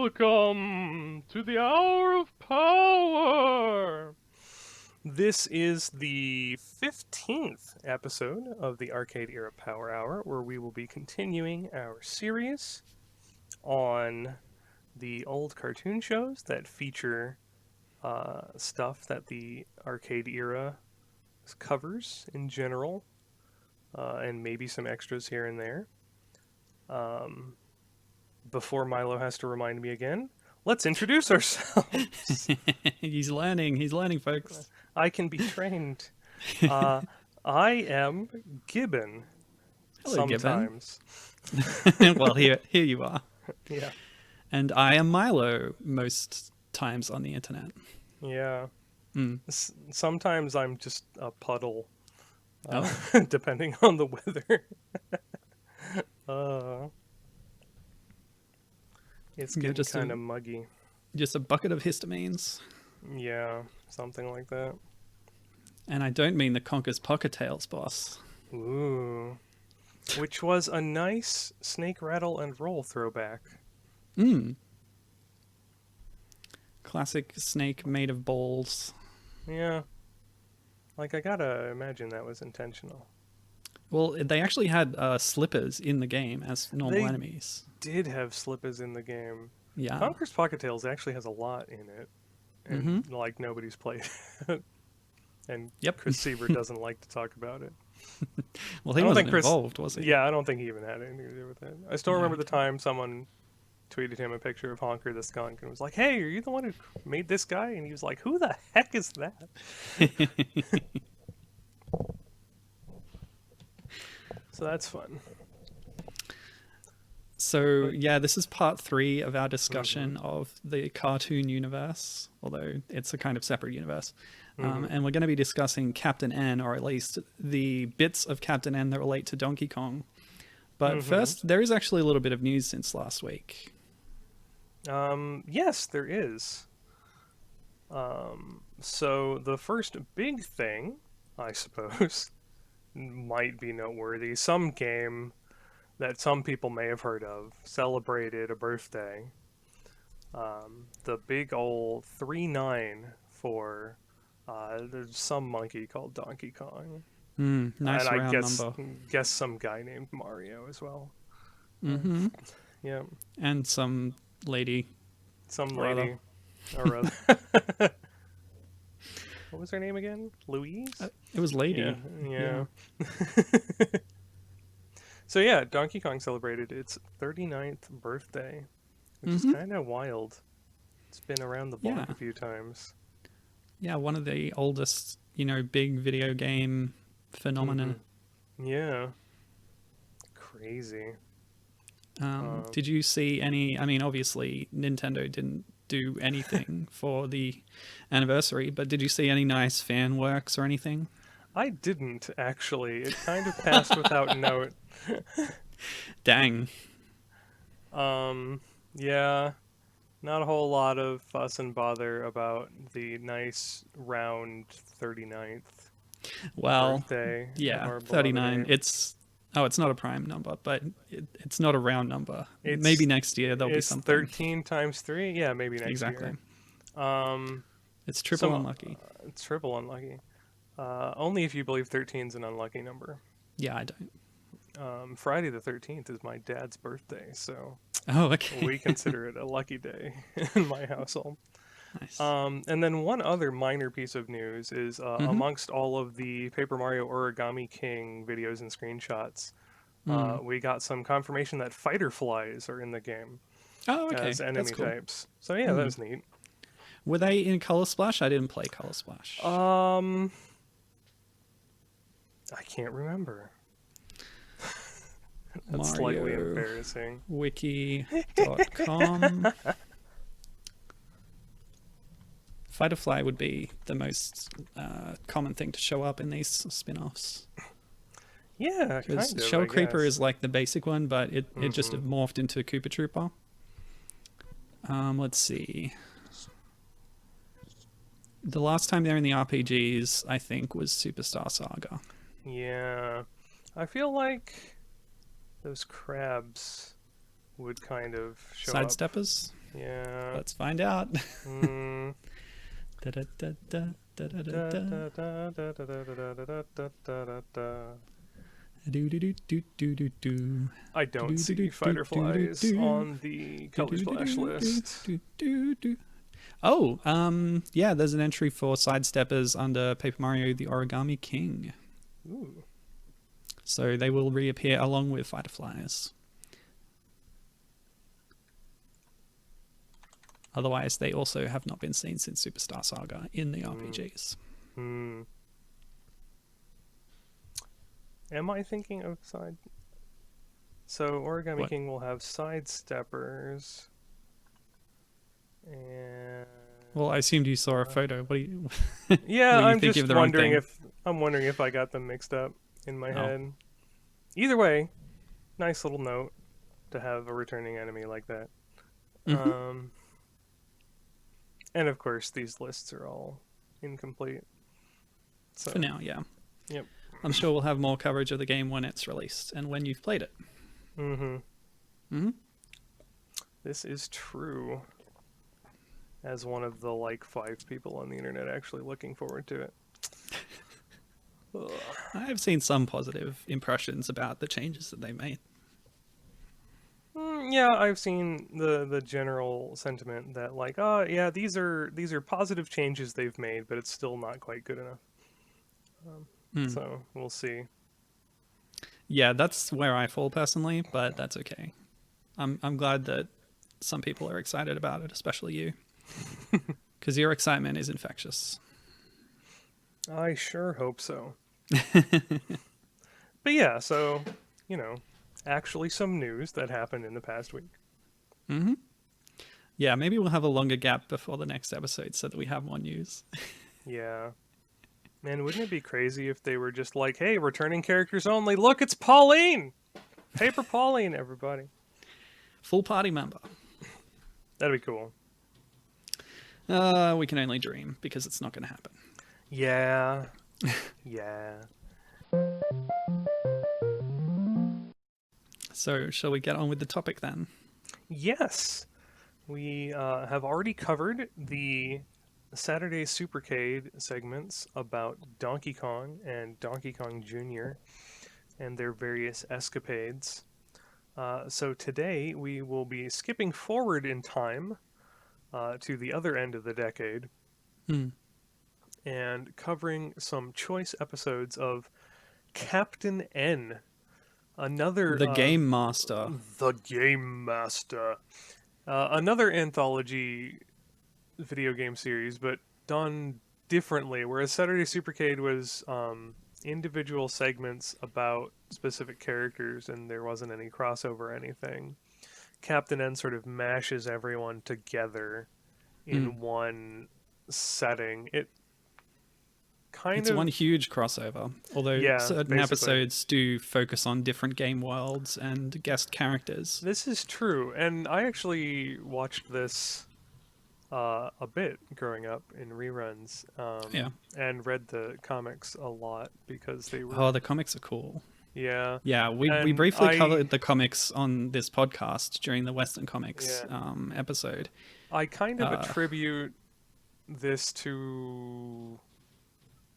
Welcome to the Hour of Power! This is the 15th episode of the Arcade Era Power Hour, where we will be continuing our series on the old cartoon shows that feature stuff that the Arcade Era covers in general, and maybe some extras here and there. Before Milo has to remind me again, let's introduce ourselves. He's learning, folks. I can be trained. I am Gibbon. Hello, sometimes. Gibbon. Well, here you are. Yeah. And I am Milo most times on the internet. Yeah. Mm. Sometimes I'm just a puddle, depending on the weather. It's getting kind of muggy. Just a bucket of histamines. Yeah, something like that. And I don't mean the Conker's Pocket Tales boss. Ooh. Which was a nice Snake Rattle and Roll throwback. Classic snake made of balls. Yeah. Like, I gotta imagine that was intentional. Well, they actually had slippers in the game as normal enemies. Did have slippers in the game. Yeah. Conker's Pocket Tales actually has a lot in it. And, like, nobody's played it. And Chris Seaver doesn't like to talk about it. Well, he wasn't involved, was he? Yeah, I don't think he even had anything to do with it. I still remember the time someone tweeted him a picture of Honker the skunk and was like, "Hey, are you the one who made this guy?" And he was like, "Who the heck is that?" So that's fun. So, yeah, this is part 3 of our discussion of the cartoon universe, although it's a kind of separate universe. And we're going to be discussing Captain N, or at least the bits of Captain N that relate to Donkey Kong. But first, there is actually a little bit of news since last week. Yes, there is. So the first big thing, I suppose, might be noteworthy. Some game that some people may have heard of celebrated a birthday. The big old 3-9 for there's some monkey called Donkey Kong. Nice and round I number. guess some guy named Mario as well. Yeah. And some lady. Some or lady. Other. Or other. What was her name again? Louise? It was lady. Yeah. So yeah, Donkey Kong celebrated its 39th birthday, which is kind of wild. It's been around the block a few times. Yeah, one of the oldest, big video game phenomena. Yeah. Crazy. Did you see any? I mean, obviously, Nintendo didn't do anything for the anniversary, but did you see any nice fan works or anything? I didn't, actually. It kind of passed without note. Dang. Yeah. Not a whole lot of fuss and bother about the nice round 39th birthday. Yeah, 39. It's not a prime number, but it's not a round number. Maybe next year there'll be something. 13 times 3? Yeah, maybe next year. It's triple unlucky. It's triple unlucky. Only if you believe 13 is an unlucky number. Yeah, I don't. Friday the 13th is my dad's birthday, so okay. We consider it a lucky day in my household. Nice. And then one other minor piece of news is amongst all of the Paper Mario Origami King videos and screenshots, we got some confirmation that fighter flies are in the game as enemy types. So yeah, that was neat. Were they in Color Splash? I didn't play Color Splash. I can't remember. That's slightly embarrassing. Wiki.com. Fighter-fly would be the most common thing to show up in these spin-offs. Yeah, kind of. Shell Creeper is like the basic one, but it just morphed into Koopa Trooper. Let's see. The last time they're in the RPGs, I think, was Superstar Saga. Yeah. I feel like those crabs would kind of show Sidesteppers? up. Yeah. Let's find out. Mm. I don't see fighter flies on the color splash list. Oh, yeah, there's an entry for sidesteppers under Paper Mario the Origami King. Ooh. So they will reappear along with fighter flies. Otherwise, they also have not been seen since Superstar Saga in the RPGs. Hmm. Am I thinking of side? So Origami What? King will have sidesteppers, and Well, I assumed you saw a photo. What do you? yeah, Were you I'm thinking just of the wrong wondering thing? if I got them mixed up in my Oh. head. Either way, nice little note to have a returning enemy like that. Mm-hmm. And of course, these lists are all incomplete. So, For now, yeah. yep. I'm sure we'll have more coverage of the game when it's released and when you've played it. Mm-hmm. Mm-hmm. This is true. As one of the 5 people on the internet actually looking forward to it. Ugh. I've seen some positive impressions about the changes that they made. Yeah, I've seen the general sentiment that yeah, these are positive changes they've made, but it's still not quite good enough. So we'll see. Yeah, that's where I fall personally, but that's okay. I'm glad that some people are excited about it, especially you, because your excitement is infectious. I sure hope so. But yeah, so actually some news that happened in the past week. Mm-hmm. Yeah, maybe we'll have a longer gap before the next episode so that we have more news. Yeah. Man, wouldn't it be crazy if they were just like, hey, returning characters only. Look, it's Pauline! Paper Pauline, everybody. Full party member. That'd be cool. We can only dream because it's not going to happen. Yeah. Yeah. So, shall we get on with the topic then? Yes. We have already covered the Saturday Supercade segments about Donkey Kong and Donkey Kong Jr. and their various escapades. So today we will be skipping forward in time to the other end of the decade and covering some choice episodes of Captain N. Another The Game Master. The Game Master. Another anthology video game series, but done differently. Whereas Saturday Supercade was individual segments about specific characters, and there wasn't any crossover or anything. Captain N sort of mashes everyone together in one setting. It's one huge crossover, although certain basically. episodes do focus on different game worlds and guest characters. This is true, and I actually watched this a bit growing up in reruns, and read the comics a lot because they were... Oh, the comics are cool. Yeah. Yeah, we briefly covered the comics on this podcast during the Western Comics episode. I kind of attribute this to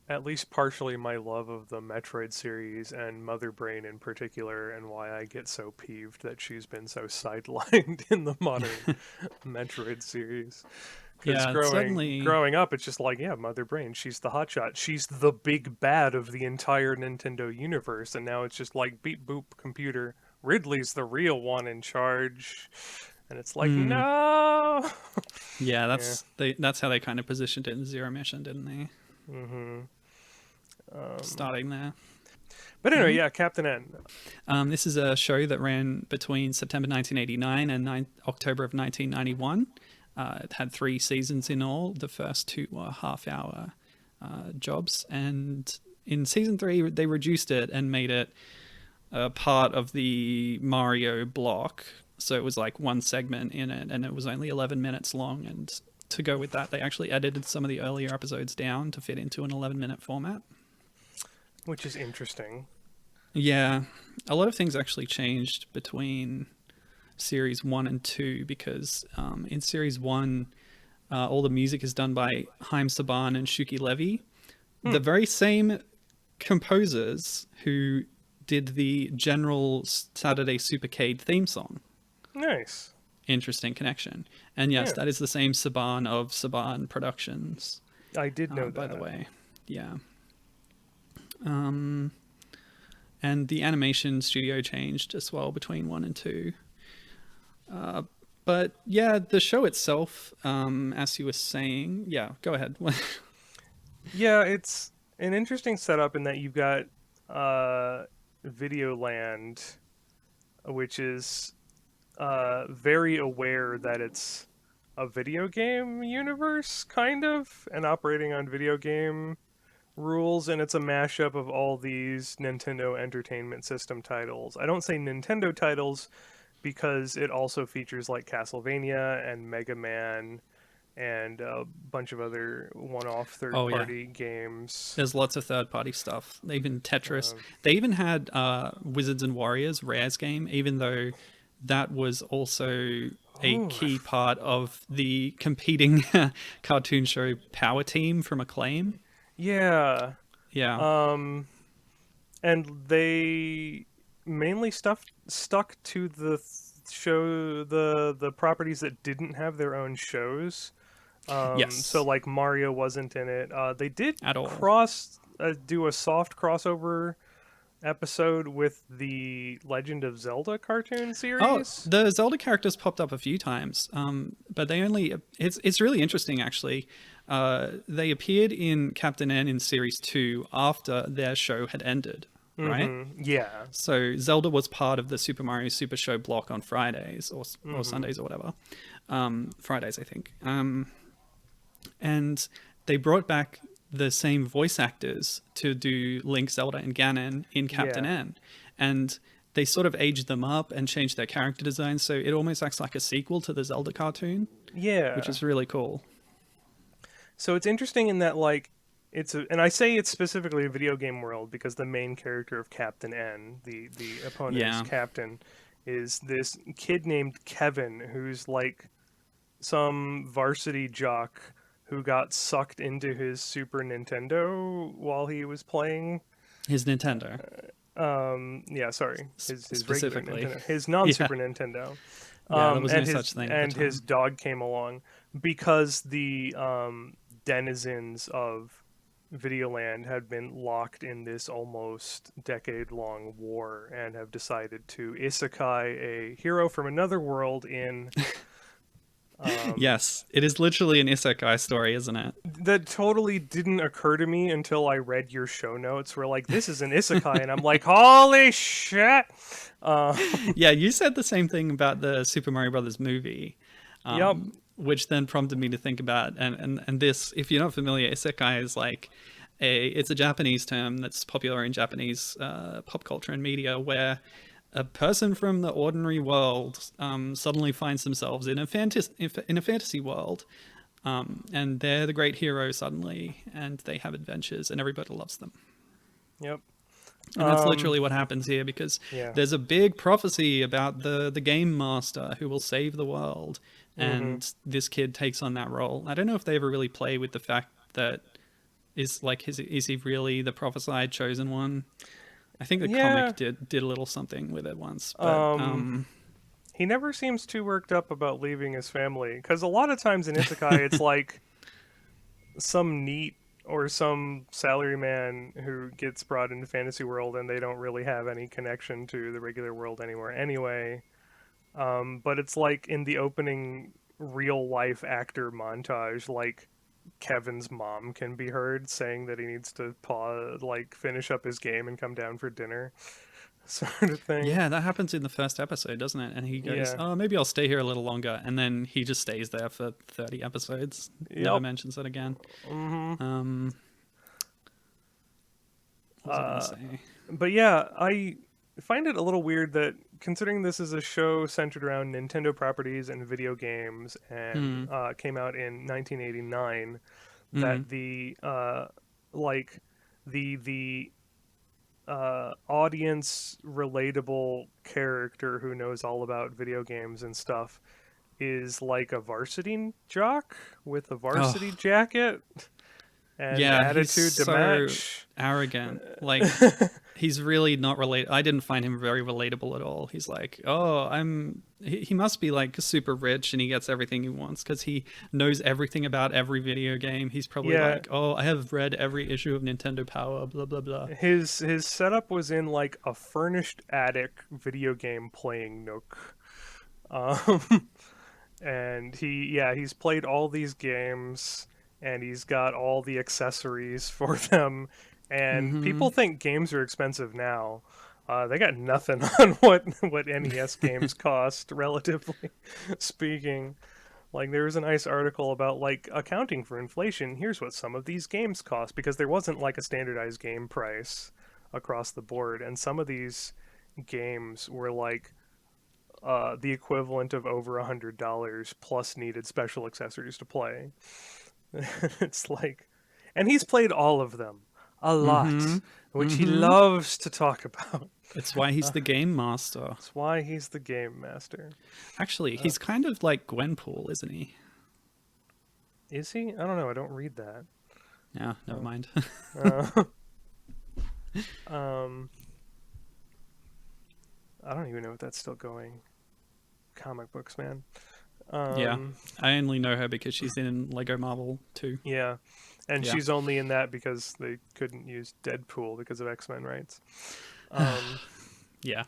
at least partially my love of the Metroid series and Mother Brain in particular, and why I get so peeved that she's been so sidelined in the modern Metroid series. Because growing up, it's just Mother Brain, she's the hotshot. She's the big bad of the entire Nintendo universe, and now it's just beep boop computer. Ridley's the real one in charge. And it's no! Yeah, that's how they kind of positioned it in Zero Mission, didn't they? Mm-hmm. Starting there. But anyway, Captain N. This is a show that ran between September 1989 and October of 1991. It had 3 seasons in all. The first 2 were half-hour jobs. And in season 3, they reduced it and made it a part of the Mario block. So it was one segment in it, and it was only 11 minutes long. And to go with that, they actually edited some of the earlier episodes down to fit into an 11-minute format. Which is interesting. Yeah. A lot of things actually changed between series 1 and 2 because in series 1, all the music is done by Haim Saban and Shuki Levy, the very same composers who did the general Saturday Supercade theme song. Nice. Interesting connection. And yes, Yeah. that is the same Saban of Saban Productions. I did know that. By the way. Yeah. And the animation studio changed as well between 1 and 2. But yeah, the show itself, as you were saying, yeah, go ahead. Yeah, it's an interesting setup in that you've got Videoland, which is very aware that it's a video game universe, kind of, and operating on video game rules, and it's a mashup of all these Nintendo Entertainment System titles. I don't say Nintendo titles because it also features like Castlevania and Mega Man and a bunch of other one-off third-party games. There's lots of third-party stuff. Even Tetris. They even had Wizards and Warriors, Rare's game, even though that was also a key part of the competing cartoon show Power Team from Acclaim. Yeah. Yeah. And they mainly stuck to the properties that didn't have their own shows. Yes. So like Mario wasn't in it. They did At all. do a soft crossover episode with the Legend of Zelda cartoon series. Oh, the Zelda characters popped up a few times, but they only... It's really interesting, actually. They appeared in Captain N in Series 2 after their show had ended, right? Mm-hmm. Yeah. So Zelda was part of the Super Mario Super Show block on Fridays or Sundays or whatever. Fridays, I think. And they brought back the same voice actors to do Link, Zelda, and Ganon in Captain N. And they sort of aged them up and changed their character design, so it almost acts like a sequel to the Zelda cartoon. Yeah. Which is really cool. So it's interesting in that, like, and I say it's specifically a video game world because the main character of Captain N, the opponent's captain, is this kid named Kevin, who's like some varsity jock who got sucked into his Super Nintendo while he was playing. His Nintendo. His regular Nintendo. His non-Super Nintendo. There was no such thing. And his dog came along because the denizens of Videoland had been locked in this almost decade-long war and have decided to isekai a hero from another world in... yes, it is literally an isekai story, isn't it? That totally didn't occur to me until I read your show notes. Where like, this is an isekai, and I'm like, holy shit! Yeah, you said the same thing about the Super Mario Brothers movie. Yep. Which then prompted me to think about and this. If you're not familiar, isekai is like it's a Japanese term that's popular in Japanese pop culture and media, where a person from the ordinary world suddenly finds themselves in a fantasy world, and they're the great hero suddenly, and they have adventures, and everybody loves them. Yep. And that's literally what happens here, because there's a big prophecy about the game master who will save the world, and this kid takes on that role. I don't know if they ever really play with the fact that is he really the prophesied chosen one? I think the comic did a little something with it once. But, he never seems too worked up about leaving his family, because a lot of times in isekai it's like some NEET or some salaryman who gets brought into fantasy world and they don't really have any connection to the regular world anymore anyway. But it's like in the opening real life actor montage, like Kevin's mom can be heard saying that he needs to finish up his game and come down for dinner, sort of thing. Yeah, that happens in the first episode, doesn't it? And he goes, "Oh, maybe I'll stay here a little longer," and then he just stays there for 30 episodes. Never mentions it again. Mm-hmm. What was I gonna say? But yeah, I find it a little weird that, considering this is a show centered around Nintendo properties and video games, and came out in 1989, that the audience relatable character who knows all about video games and stuff is like a varsity jock with a varsity Oh, jacket and yeah, he's attitude to so match. arrogant. Like, he's really not relate. I didn't find him very relatable at all. He's like, oh, he must be like super rich and he gets everything he wants because he knows everything about every video game. He's probably Yeah, like, oh, I have read every issue of Nintendo Power, blah blah blah. his setup was in like a furnished attic video game playing nook. Um, and he's played all these games and he's got all the accessories for them. And Mm-hmm. people think games are expensive now. They got nothing on what NES games cost, relatively speaking. Like there was a nice article about like accounting for inflation. Here's what some of these games cost because there wasn't like a standardized game price across the board, and some of these games were like the equivalent of over $100 plus needed special accessories to play. It's like, and he's played all of them a Mm-hmm. lot, which he Mm-hmm. loves to talk about. It's why he's Uh, the game master. that's why he's the game master. Actually, Uh, he's kind of like Gwenpool, isn't he? is he? I don't know. I don't read that. Yeah, never Oh. mind. Uh, um, I don't even know if that's still going. Comic books, man. Yeah, Um, I only know her because she's in Lego Marvel too. yeah, and Yeah. she's only in that because they couldn't use Deadpool because of X-Men rights. Um, Yeah.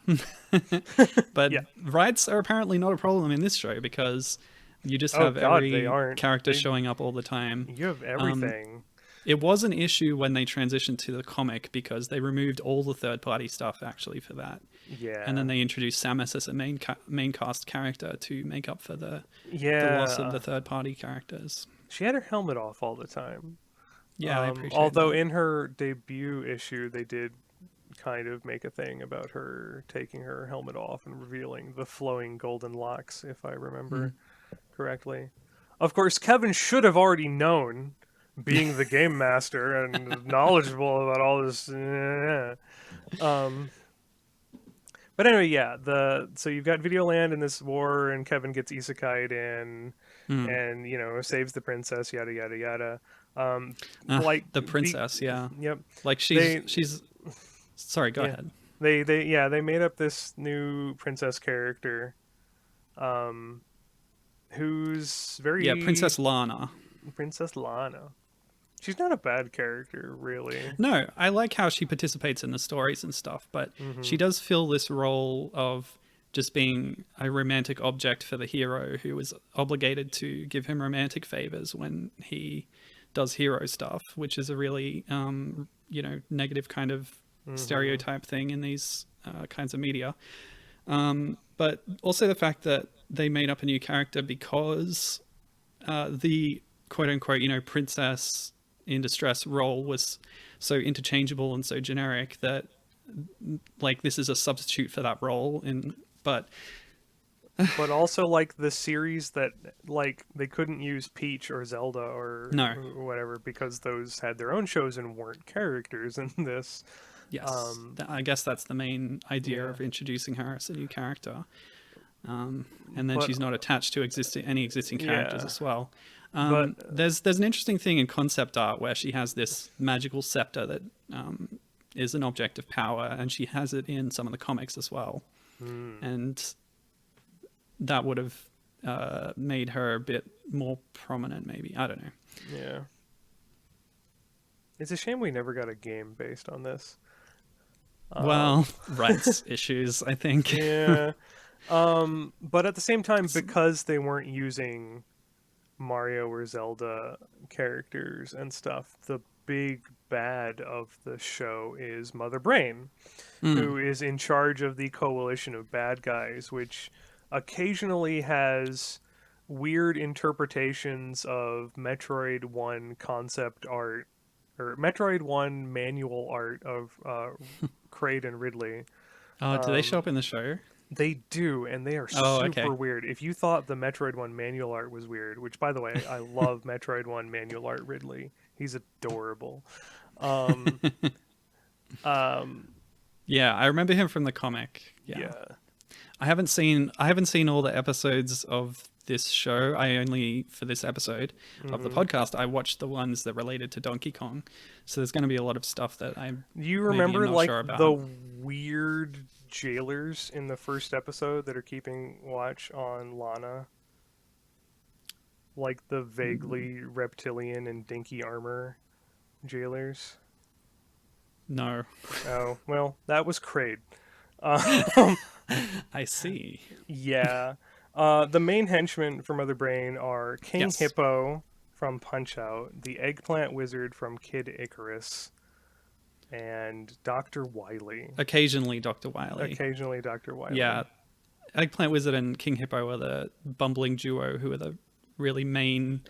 But yeah. rights are apparently not a problem in this show because you just Oh have God, they every aren't. character showing up all the time. You have Um, everything. it was an issue when they transitioned to the comic because they removed all the third party stuff actually for that. And Yeah. then they introduced Samus as a main cast character to make up for the loss of Yeah. the third party characters. She had her helmet off all the time. Yeah, I appreciate Although that. in her debut issue, they did kind of make a thing about her taking her helmet off and revealing the flowing golden locks, if I Hmm. remember correctly. Of course, Kevin should have already known, being the game master and knowledgeable about all this. Um, but anyway, yeah. So you've got Videoland in this war, and Kevin gets isekai'd in, Mm. and saves the princess. Yada yada yada. Um, Ah, like the the princess, yeah. Yep. Like she's They she's sorry, go yeah ahead. they made up this new princess character, um, who's Yeah, very Princess Lana. Princess Lana. She's not a bad character, really. No, I like how she participates in the stories and stuff, but Hmm. she does fill this role of just being a romantic object for the hero who is obligated to give him romantic favors when he does hero stuff, which is a really, negative kind of Hmm. stereotype thing in these kinds of media. But also the fact that they made up a new character because the quote unquote, princess in distress role was so interchangeable and so generic that like this is a substitute for that role but But also like the series that like they couldn't use Peach or Zelda or no. whatever because those had their own shows and weren't characters in this. Yes, Um, I guess that's the main idea yeah, of introducing her as a new character. And then but she's not attached to any existing characters yeah, as well. but There's an interesting thing in concept art where she has this magical scepter that is an object of power, and she has it in some of the comics as well. hmm, And that would have made her a bit more prominent, maybe. I don't know. yeah. It's a shame we never got a game based on this. Well, Um, rights issues, I think. yeah. But at the same time, because they weren't using Mario or Zelda characters and stuff, the big bad of the show is Mother Brain, Mm. who is in charge of the coalition of bad guys, which occasionally has weird interpretations of Metroid 1 concept art or Metroid 1 manual art of Kraid and Ridley. Do they show Um, up in the show? they do, and they are Oh, super okay. weird. If you thought the Metroid 1 manual art was weird, which by the way, I love Metroid 1 manual art Ridley. He's adorable. Um, um, Yeah, I remember him from the comic. Yeah. I haven't seen all the episodes of this show. I only, for this episode of the podcast, I watched the ones that related to Donkey Kong. So there's going to be a lot of stuff that You maybe remember I'm not like sure about. the weird jailers in the first episode that are keeping watch on Lana? Like the vaguely reptilian and dinky armor jailers? No. Oh, well, that was Kraid. I see. Yeah. The main henchmen from Mother Brain are King Yes. Hippo from Punch-Out, the Eggplant Wizard from Kid Icarus, and Dr. Wily. Occasionally Dr. Wily. Occasionally Dr. Wily. Yeah. Eggplant Wizard and King Hippo are the bumbling duo who are the really main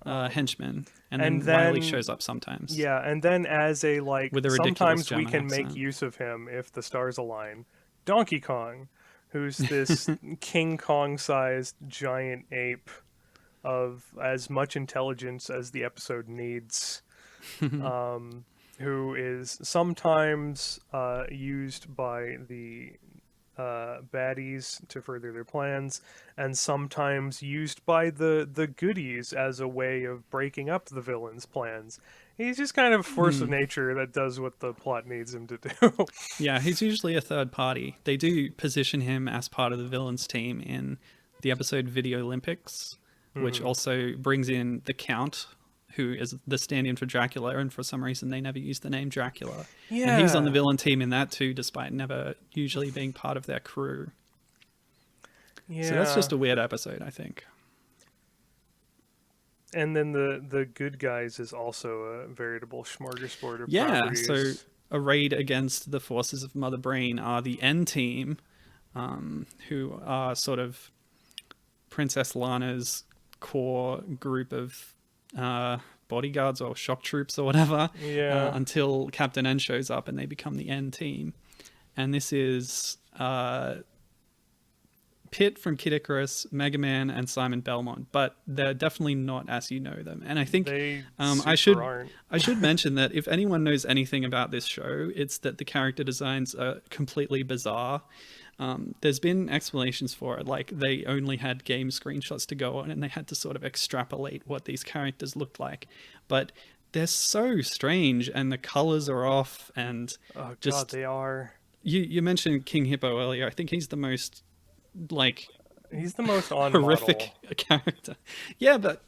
henchmen. And then Wily shows up sometimes. Yeah, and then as a, like, With a ridiculous sometimes we German can accent. make use of him if the stars align. Donkey Kong, who's this King Kong-sized giant ape of as much intelligence as the episode needs, who is sometimes used by the baddies to further their plans, and sometimes used by the goodies as a way of breaking up the villain's plans. He's just kind of a force of nature that does what the plot needs him to do. Yeah, he's usually a third party. They do position him as part of the villains team in the episode Video Olympics, which also brings in the Count, who is the stand-in for Dracula, and for some reason they never use the name Dracula. Yeah. And he's on the villain team in that too, despite never usually being part of their crew. Yeah. So that's just a weird episode, I think. And then the good guys is also a veritable smorgasbord of Yeah, properties. so arrayed against the forces of Mother Brain are the N team, who are sort of Princess Lana's core group of bodyguards or shock troops or whatever, Yeah. until Captain N shows up and they become the N team. And this is Pit from Kid Icarus, Mega Man, and Simon Belmont, but they're definitely not as you know them. And I think They I super should aren't. mention that if anyone knows anything about this show, it's that the character designs are completely bizarre. There's been explanations for it, like they only had game screenshots to go on and they had to sort of extrapolate what these characters looked like. But they're so strange and the colors are off and Oh god, just they are. you mentioned King Hippo earlier. I think he's the most like He's the most on horrific model. character. Yeah, but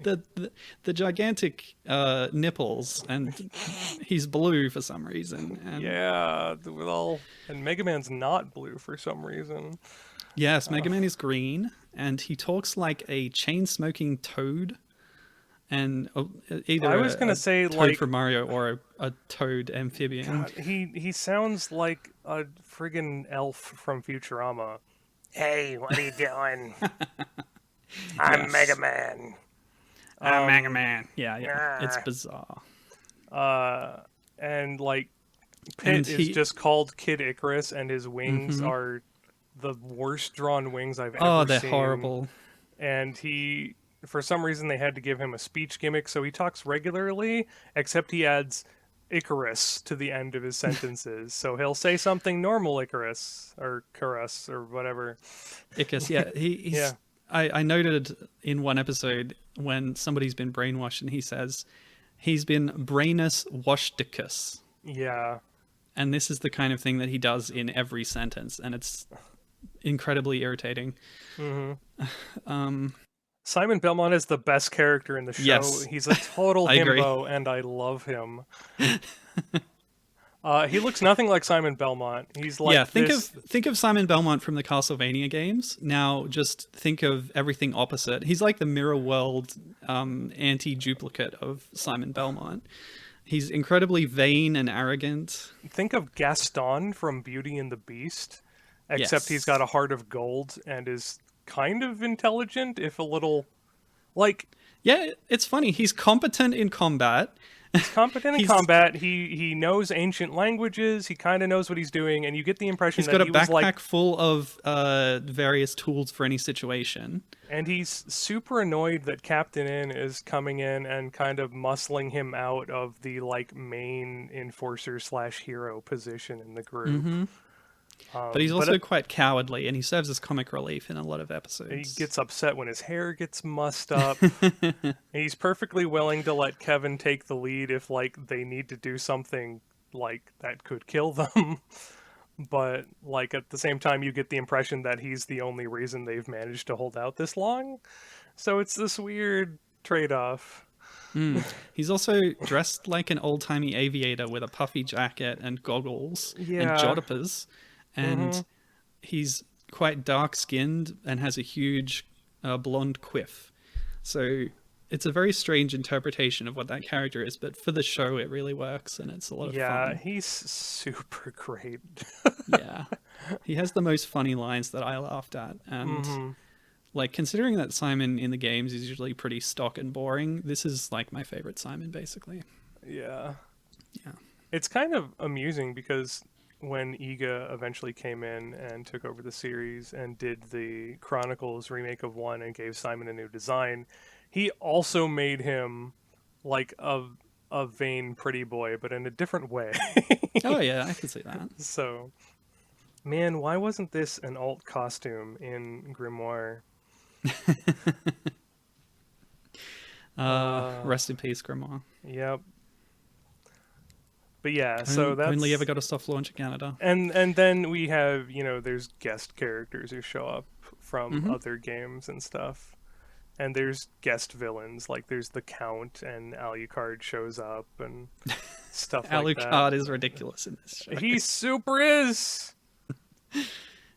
the gigantic nipples, and he's blue for some reason. And Yeah, and Mega Man's not blue for some reason. yes, Mega Man is green, and he talks like a chain-smoking toad. And either I was gonna say, toad like- from Mario or a toad amphibian. God, he sounds like a friggin' elf from Futurama. Hey, what are you doing? I'm Yes. Mega Man. Mega Man. Yeah, it's bizarre. And like Pit And is just called Kid Icarus, and his wings are the worst drawn wings I've ever seen. Oh, they're horrible. And for some reason, they had to give him a speech gimmick, so he talks regularly, except he adds Icarus to the end of his sentences. So he'll say something normal, Icarus, or Carus, or whatever. Icarus, yeah. He's, Yeah. I noted in one episode when somebody's been brainwashed and he says, he's been brainus washdicus. Yeah. And this is the kind of thing that he does in every sentence, and it's incredibly irritating. Simon Belmont is the best character in the show. Yes. He's a total I agree. himbo, and I love him. He looks nothing like Simon Belmont. He's like think of Simon Belmont from the Castlevania games. Now just think of everything opposite. He's like the mirror world anti-duplicate of Simon Belmont. He's incredibly vain and arrogant. Think of Gaston from Beauty and the Beast, except Yes. he's got a heart of gold and is kind of intelligent, if a little, like, Yeah, it's funny. He's competent in combat, He's competent in He's combat. He knows ancient languages. He kind of knows what he's doing, and you get the impression he's that got a he was like, backpack full of various tools for any situation. and he's super annoyed that Captain N is coming in and kind of muscling him out of the like main enforcer slash hero position in the group. Hmm. But he's But also quite cowardly, and he serves as comic relief in a lot of he episodes. gets upset when his hair gets mussed up. He's perfectly willing to let Kevin take the lead if like they need to do something like that could kill them. But like at the same time you get the impression that he's the only reason they've managed to hold out this long. So it's this weird trade-off. Mm. He's also dressed like an old-timey aviator with a puffy jacket and goggles and Yeah. jodhpurs, and he's quite dark-skinned and has a huge blonde quiff. So it's a very strange interpretation of what that character is, but for the show it really works, and it's a lot of Yeah, fun. he's super great. Yeah. He has the most funny lines that I laughed at, and like considering that Simon in the games is usually pretty stock and boring, this is like my favorite Simon basically. Yeah. Yeah. It's kind of amusing because when Iga eventually came in and took over the series and did the Chronicles remake of 1 and gave Simon a new design, he also made him like a vain pretty boy, but in a different way. Oh yeah, I can see that. So, man, why wasn't this an alt costume in Grimoire? Rest in peace, Grimoire. Yep. But yeah, so that's Only ever got a soft launch in Canada. and then we have, there's guest characters who show up from Mm-hmm. other games and stuff. And there's guest villains, like there's the Count and Alucard shows up and stuff like that. Alucard is ridiculous in this show. He super is.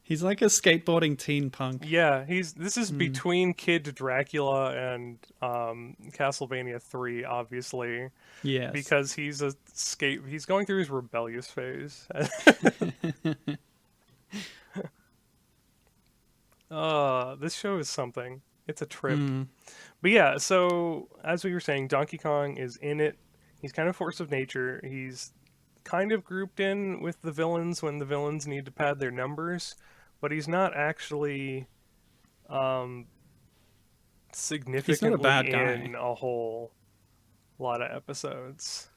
He's like a skateboarding teen punk. Yeah, this is between Kid Dracula and Castlevania 3, obviously, Yes. because he's going through his rebellious phase. This show is something. It's a trip. But yeah, so as we were saying, Donkey Kong is in it. He's kind of force of nature. He's kind of grouped in with the villains when the villains need to pad their numbers, but he's not actually significantly bad guy. in a whole lot of episodes.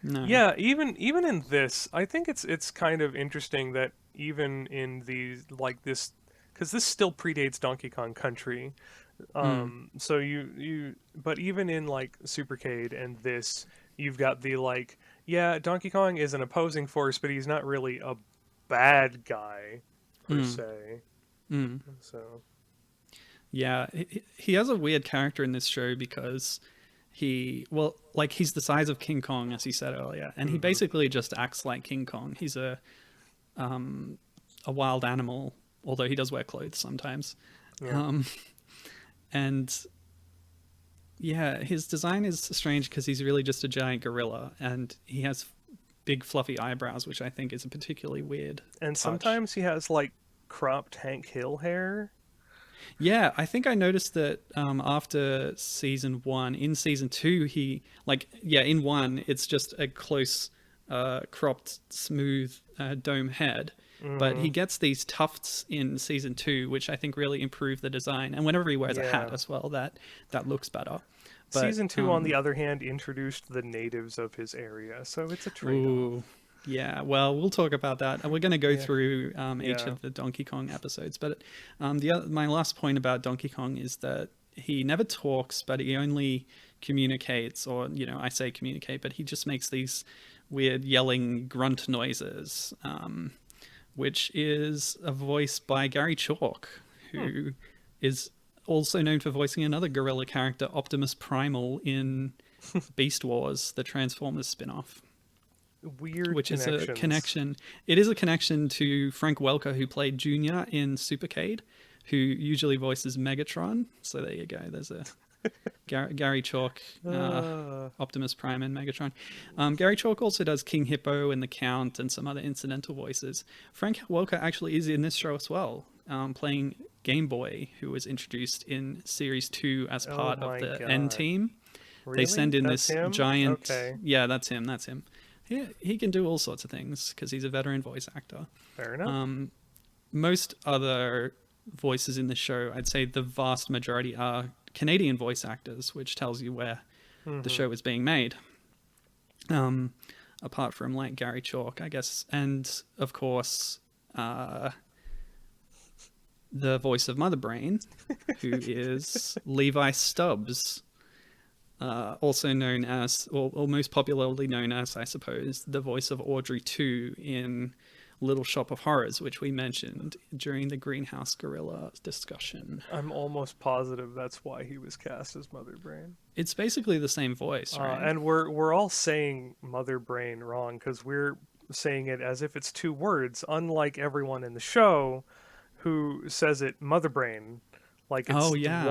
No. Yeah, even in this, I think it's kind of interesting that even in these like this, because this still predates Donkey Kong Country. So but even in like Supercade and this, you've got the like, yeah, Donkey Kong is an opposing force, but he's not really a bad guy per se. So Yeah, he has a weird character in this show because he's the size of King Kong, as he said earlier, and he basically just acts like King Kong. He's a wild animal, although he does wear clothes sometimes. yeah. And yeah, his design is strange because he's really just a giant gorilla, and he has big fluffy eyebrows, which I think is a particularly weird And touch. sometimes he has like cropped Hank Hill hair. Yeah, I think I noticed that after season 1. In season 2, in 1, it's just a close, cropped, smooth dome head. But he gets these tufts in season 2, which I think really improve the design. And whenever he wears a hat Yeah. as well, that looks better. But, Season 2, on the other hand, introduced the natives of his area, so it's a trade-off. Ooh, yeah. Well, we'll talk about that, and we're going to go through each Yeah. of the Donkey Kong episodes. But my last point about Donkey Kong is that he never talks, but he only communicates, or I say communicate, but he just makes these weird yelling grunt noises, which is a voice by Gary Chalk, who is also known for voicing another gorilla character, Optimus Primal, in Beast Wars, the Transformers spin-off. Weird Which is a connections. connection. It is a connection to Frank Welker, who played Junior in Supercade, who usually voices Megatron. So there you go. There's a Gary Chalk, Optimus Prime, and Megatron. Gary Chalk also does King Hippo and the Count and some other incidental voices. Frank Welker actually is in this show as well, playing Game Boy, who was introduced in Series 2 as part of the N God. Team. They Really? send in That's this him? giant. Okay. Yeah, that's him. That's him. He can do all sorts of things because he's a veteran voice actor. Fair enough. Most other voices in the show, I'd say the vast majority are Canadian voice actors, which tells you where the Mm-hmm. show is being made. Apart from like Gary Chalk, I guess, and of course, the voice of Mother Brain, who is Levi Stubbs, also known as, or most popularly known as, I suppose, the voice of Audrey 2 in Little Shop of Horrors, which we mentioned during the Greenhouse Gorilla discussion. I'm almost positive that's why he was cast as Mother Brain. It's basically the same voice, right? And we're all saying Mother Brain wrong because we're saying it as if it's two words, unlike everyone in the show who says it Mother Brain, like Oh it's yeah,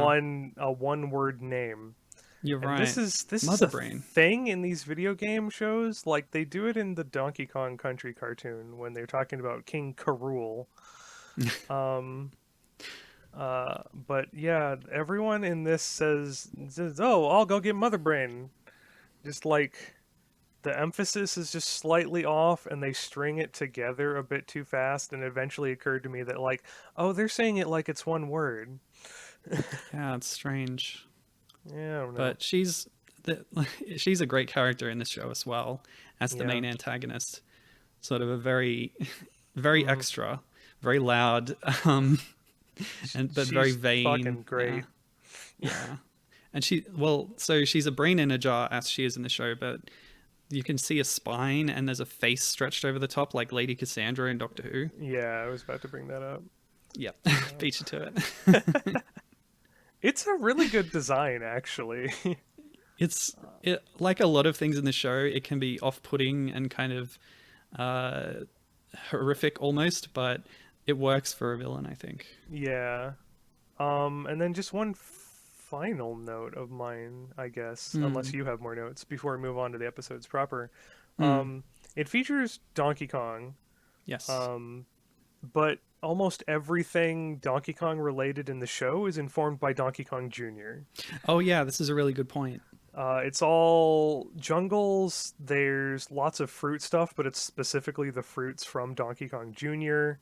a one word name. you're And right. this is Mother a Brain. thing in these video game shows. Like they do it in the Donkey Kong Country cartoon when they're talking about King K. Rool. Um, but yeah, everyone in this says, "Oh, I'll go get Mother Brain." Just like the emphasis is just slightly off, and they string it together a bit too fast. And it eventually occurred to me that like, oh, they're saying it like it's one word. Yeah, it's strange. Yeah, I don't know. But she's a great character in this show as well as the Yeah. main antagonist. Sort of a very very Mm, extra, very loud, um, but very she's vain. fucking Yeah, great. yeah. And so she's a brain in a jar as she is in the show, but you can see a spine and there's a face stretched over the top like Lady Cassandra in Doctor Who. Yeah, I was about to bring that up. Yep, Uh, beat you to it. it's a really good design, actually. Like a lot of things in the show, it can be off-putting and kind of uh, horrific almost, but it works for a villain, I think. Yeah. And then just one final note of mine, I guess, unless Mm, you have more notes before we move on to the episodes proper. mm, It features Donkey Kong, yes. um, but almost everything Donkey Kong related in the show is informed by Donkey Kong Jr. Oh yeah, this is a really good point. It's all jungles. There's lots of fruit stuff, but it's specifically the fruits from Donkey Kong Jr.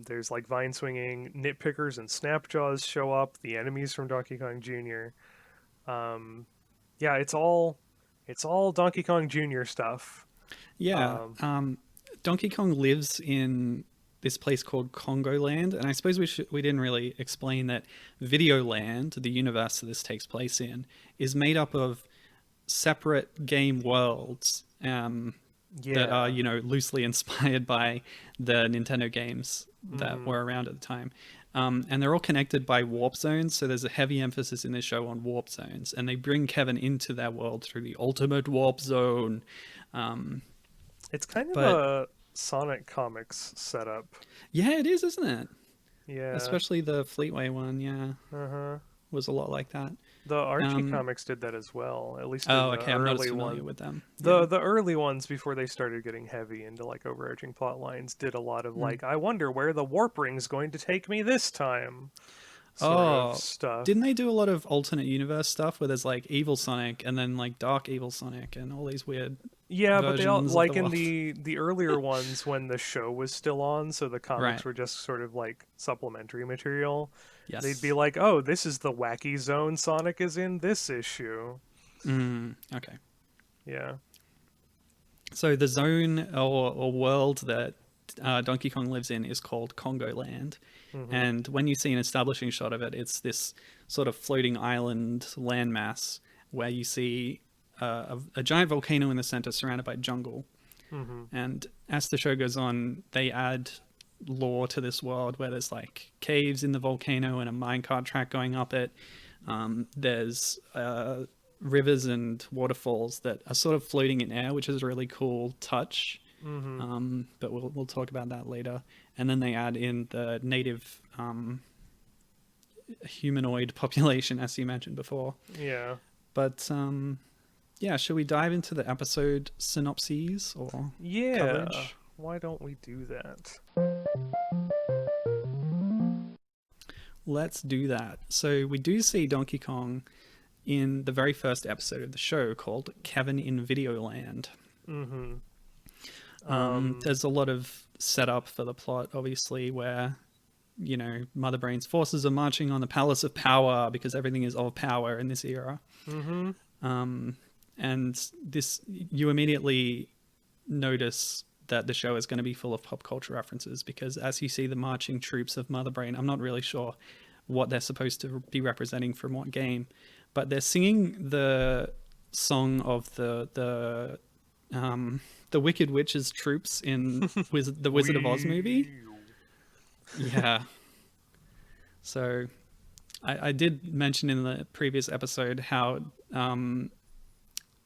There's like vine swinging, nitpickers and snapjaws show up. The enemies from Donkey Kong Jr. Um, yeah, it's all Donkey Kong Jr. stuff. Yeah, Um, Donkey Kong lives in this place called Congo Land, and I suppose we didn't really explain that Video Land, the universe that this takes place in, is made up of separate game worlds that are, yeah. loosely inspired by the Nintendo games that Hmm. were around at the time. And they're all connected by warp zones, so there's a heavy emphasis in this show on warp zones, and they bring Kevin into that world through the ultimate warp zone. Um, It's kind of but a Sonic Comics setup. yeah, it is, isn't it? Yeah. Especially the Fleetway one, yeah, Uh-huh. was a lot like that. The Archie Um, comics did that as well, at least in oh, the okay, I'm not as early familiar one. with them. Yeah. The early ones before they started getting heavy into like overarching plot lines did a lot of Mm. like I wonder where the warp ring's going to take me this time sort of Oh, didn't stuff. they do a lot of alternate universe stuff where there's like Evil Sonic and then like Dark Evil Sonic and all these weird Yeah, but they all versions of the like in world? the earlier ones when the show was still on, so the Right. comics were just sort of like supplementary material. They'd be Yes. like, "Oh, this is the wacky zone Sonic is in this issue." Okay. Yeah. So the zone or world that Donkey Kong lives in is called Congo Land, Hmm. and when you see an establishing shot of it, it's this sort of floating island landmass where you see a giant volcano in the center surrounded by jungle. Hmm. And as the show goes on, they add lore to this world where there's like caves in the volcano and a minecart track going up it. There's rivers and waterfalls that are sort of floating in air, which is a really cool touch. Hmm. But we'll talk about that later. And then they add in the native humanoid population, as you mentioned before. Yeah. But yeah, should we dive into the episode synopses or Yeah. coverage? Why don't we do that? Let's do that. So we do see Donkey Kong in the very first episode of the show called Kevin in Videoland. There's a lot of setup for the plot, obviously, where, you know, Mother Brain's forces are marching on the Palace of Power because everything is of power in this era. And this, you immediately notice that the show is going to be full of pop culture references, because as you see the marching troops of Mother Brain, I'm not really sure what they're supposed to be representing from what game, but they're singing the song of the Wicked Witch's troops in the Wizard of Oz movie. Yeah. So I did mention in the previous episode how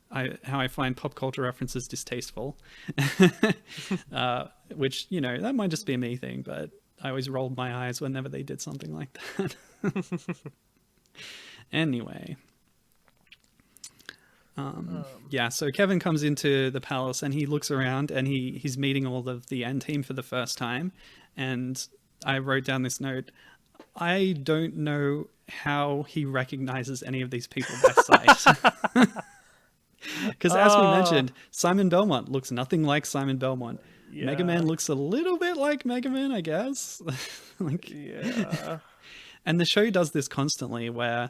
I find pop culture references distasteful, which, you know, that might just be a me thing, but I always rolled my eyes whenever they did something like that. Anyway. Yeah, so Kevin comes into the palace and he looks around and he's meeting all of the N team for the first time. And I wrote down this note. I don't know how he recognizes any of these people by sight. Because as we mentioned, Simon Belmont looks nothing like Simon Belmont. Yeah. Mega Man looks a little bit like Mega Man, I guess. Yeah. And the show does this constantly, where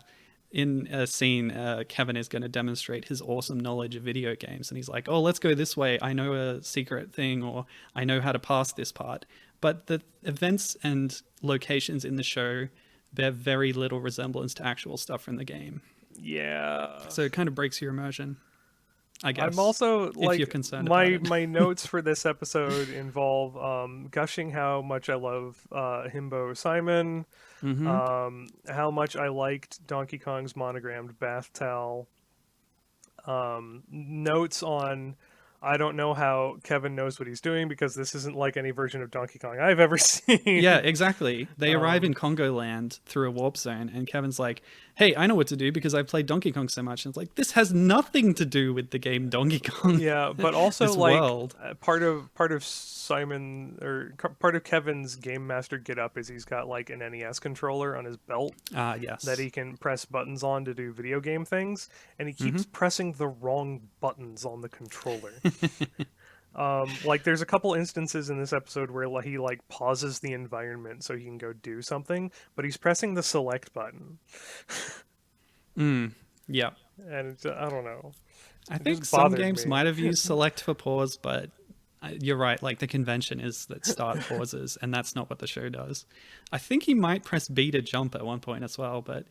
in a scene, Kevin is going to demonstrate his awesome knowledge of video games. And he's like, oh, let's go this way. I know a secret thing, or I know how to pass this part. But the events and locations in the show bear very little resemblance to actual stuff from the game. Yeah. So it kind of breaks your immersion, I guess. I'm also, like, you're concerned my notes for this episode involve gushing how much I love Himbo Simon, how much I liked Donkey Kong's monogrammed bath towel, notes on I don't know how Kevin knows what he's doing, because this isn't like any version of Donkey Kong I've ever seen. Yeah, exactly. They arrive in Congo Land through a warp zone, and Kevin's like, hey, I know what to do because I've played Donkey Kong so much. And it's like, this has nothing to do with the game Donkey Kong. Yeah, but also like world. part of Simon, or part of Kevin's Game Master get-up is he's got like an NES controller on his belt. Yes. That he can press buttons on to do video game things, and he keeps pressing the wrong buttons on the controller. Like there's a couple instances in this episode where he like pauses the environment so he can go do something, but he's pressing the select button. Yeah. And it's, I don't know. I think some games might have used select for pause, but you're right. Like the convention is that start pauses, and that's not what the show does. I think he might press B to jump at one point as well, but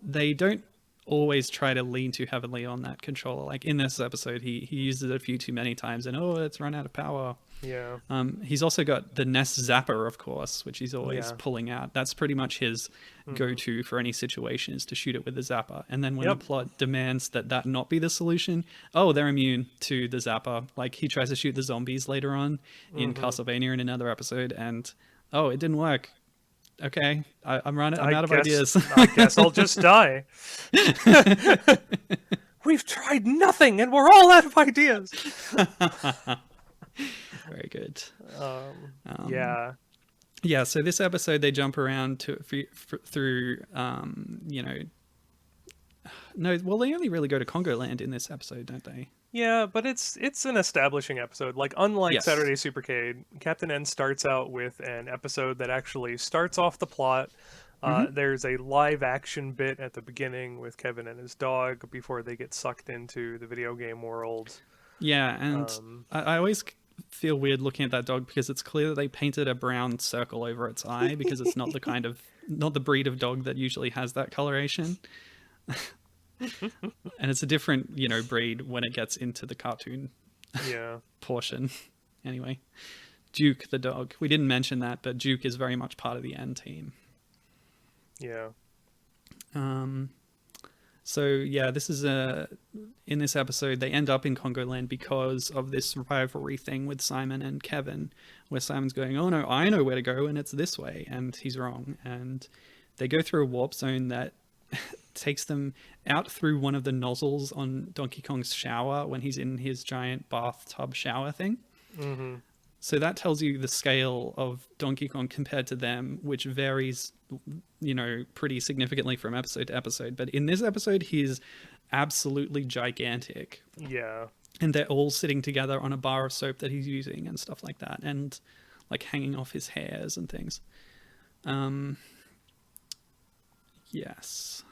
they don't always try to lean too heavily on that controller. Like in this episode, he uses it a few too many times, and it's run out of power. Yeah. He's also got the NES Zapper, of course, which he's always pulling out. That's pretty much his go-to for any situation, is to shoot it with the Zapper. And then when the plot demands that not be the solution, they're immune to the Zapper. Like he tries to shoot the zombies later on in Castlevania in another episode, and it didn't work. Okay, I'm out of ideas. I guess I'll just die. We've tried nothing, and we're all out of ideas. Very good. Yeah. So this episode, they jump around through. No, well, they only really go to Congo Land in this episode, don't they? Yeah, but it's an establishing episode. Like, unlike Saturday Supercade, Captain N starts out with an episode that actually starts off the plot. There's a live action bit at the beginning with Kevin and his dog before they get sucked into the video game world. Yeah, and I always feel weird looking at that dog, because it's clear that they painted a brown circle over its eye, because it's not not the breed of dog that usually has that coloration. And it's a different, breed when it gets into the cartoon portion. Anyway, Duke the dog. We didn't mention that, but Duke is very much part of the N team. Yeah. So yeah, this is in this episode they end up in Congo Land because of this rivalry thing with Simon and Kevin, where Simon's going, "Oh no, I know where to go, and it's this way," and he's wrong. And they go through a warp zone that takes them out through one of the nozzles on Donkey Kong's shower when he's in his giant bathtub shower thing. So that tells you the scale of Donkey Kong compared to them, which varies, pretty significantly from episode to episode. But in this episode, he's absolutely gigantic. Yeah. And they're all sitting together on a bar of soap that he's using and stuff like that, and like hanging off his hairs and things. Yes.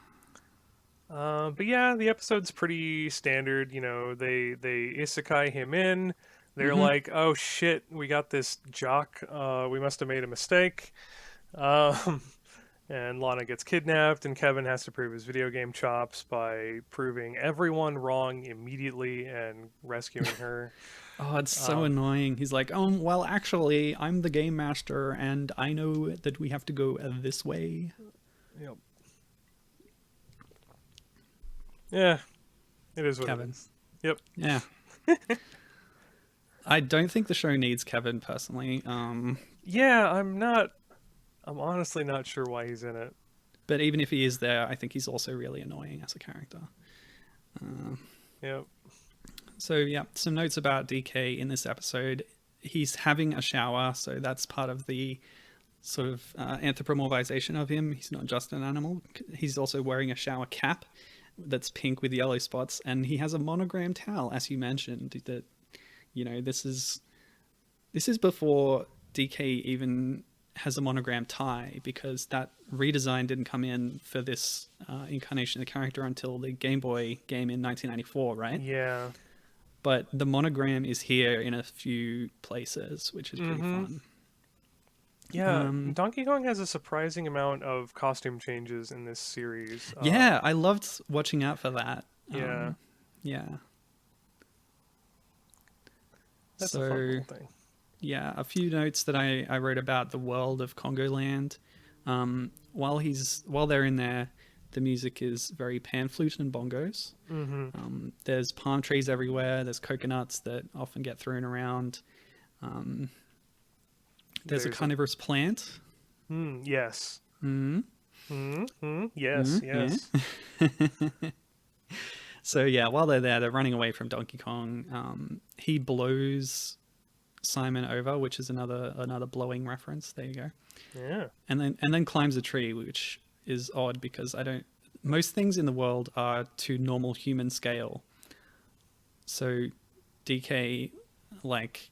But yeah, the episode's pretty standard. They isekai him in. They're like, oh shit, we got this jock. We must have made a mistake. And Lana gets kidnapped, and Kevin has to prove his video game chops by proving everyone wrong immediately and rescuing her. Oh, it's so annoying. He's like, well, actually, I'm the game master, and I know that we have to go this way. Yep. Yeah, it is what Kevin. it is. Yep. Yeah. I don't think the show needs Kevin, personally. Yeah, I'm honestly not sure why he's in it. But even if he is there, I think he's also really annoying as a character. Yep. So, yeah, some notes about DK in this episode. He's having a shower, so that's part of the sort of anthropomorphization of him. He's not just an animal. He's also wearing a shower cap that's pink with yellow spots, and he has a monogram towel, as you mentioned. That, this is before DK even has a monogram tie, because that redesign didn't come in for this incarnation of the character until the Game Boy game in 1994, right? Yeah. But the monogram is here in a few places, which is pretty fun. Yeah, Donkey Kong has a surprising amount of costume changes in this series. Yeah, I loved watching out for that. Yeah. Yeah. That's a fun little thing. Yeah, a few notes that I wrote about the world of Congo Land. While they're in there, the music is very pan flute and bongos. There's palm trees everywhere. There's coconuts that often get thrown around. There's a carnivorous plant. Yes. Yes. Yeah. So yeah, while they're there, they're running away from Donkey Kong. He blows Simon over, which is another blowing reference. There you go. Yeah. And then climbs a tree, which is odd because most things in the world are to normal human scale. So DK, like,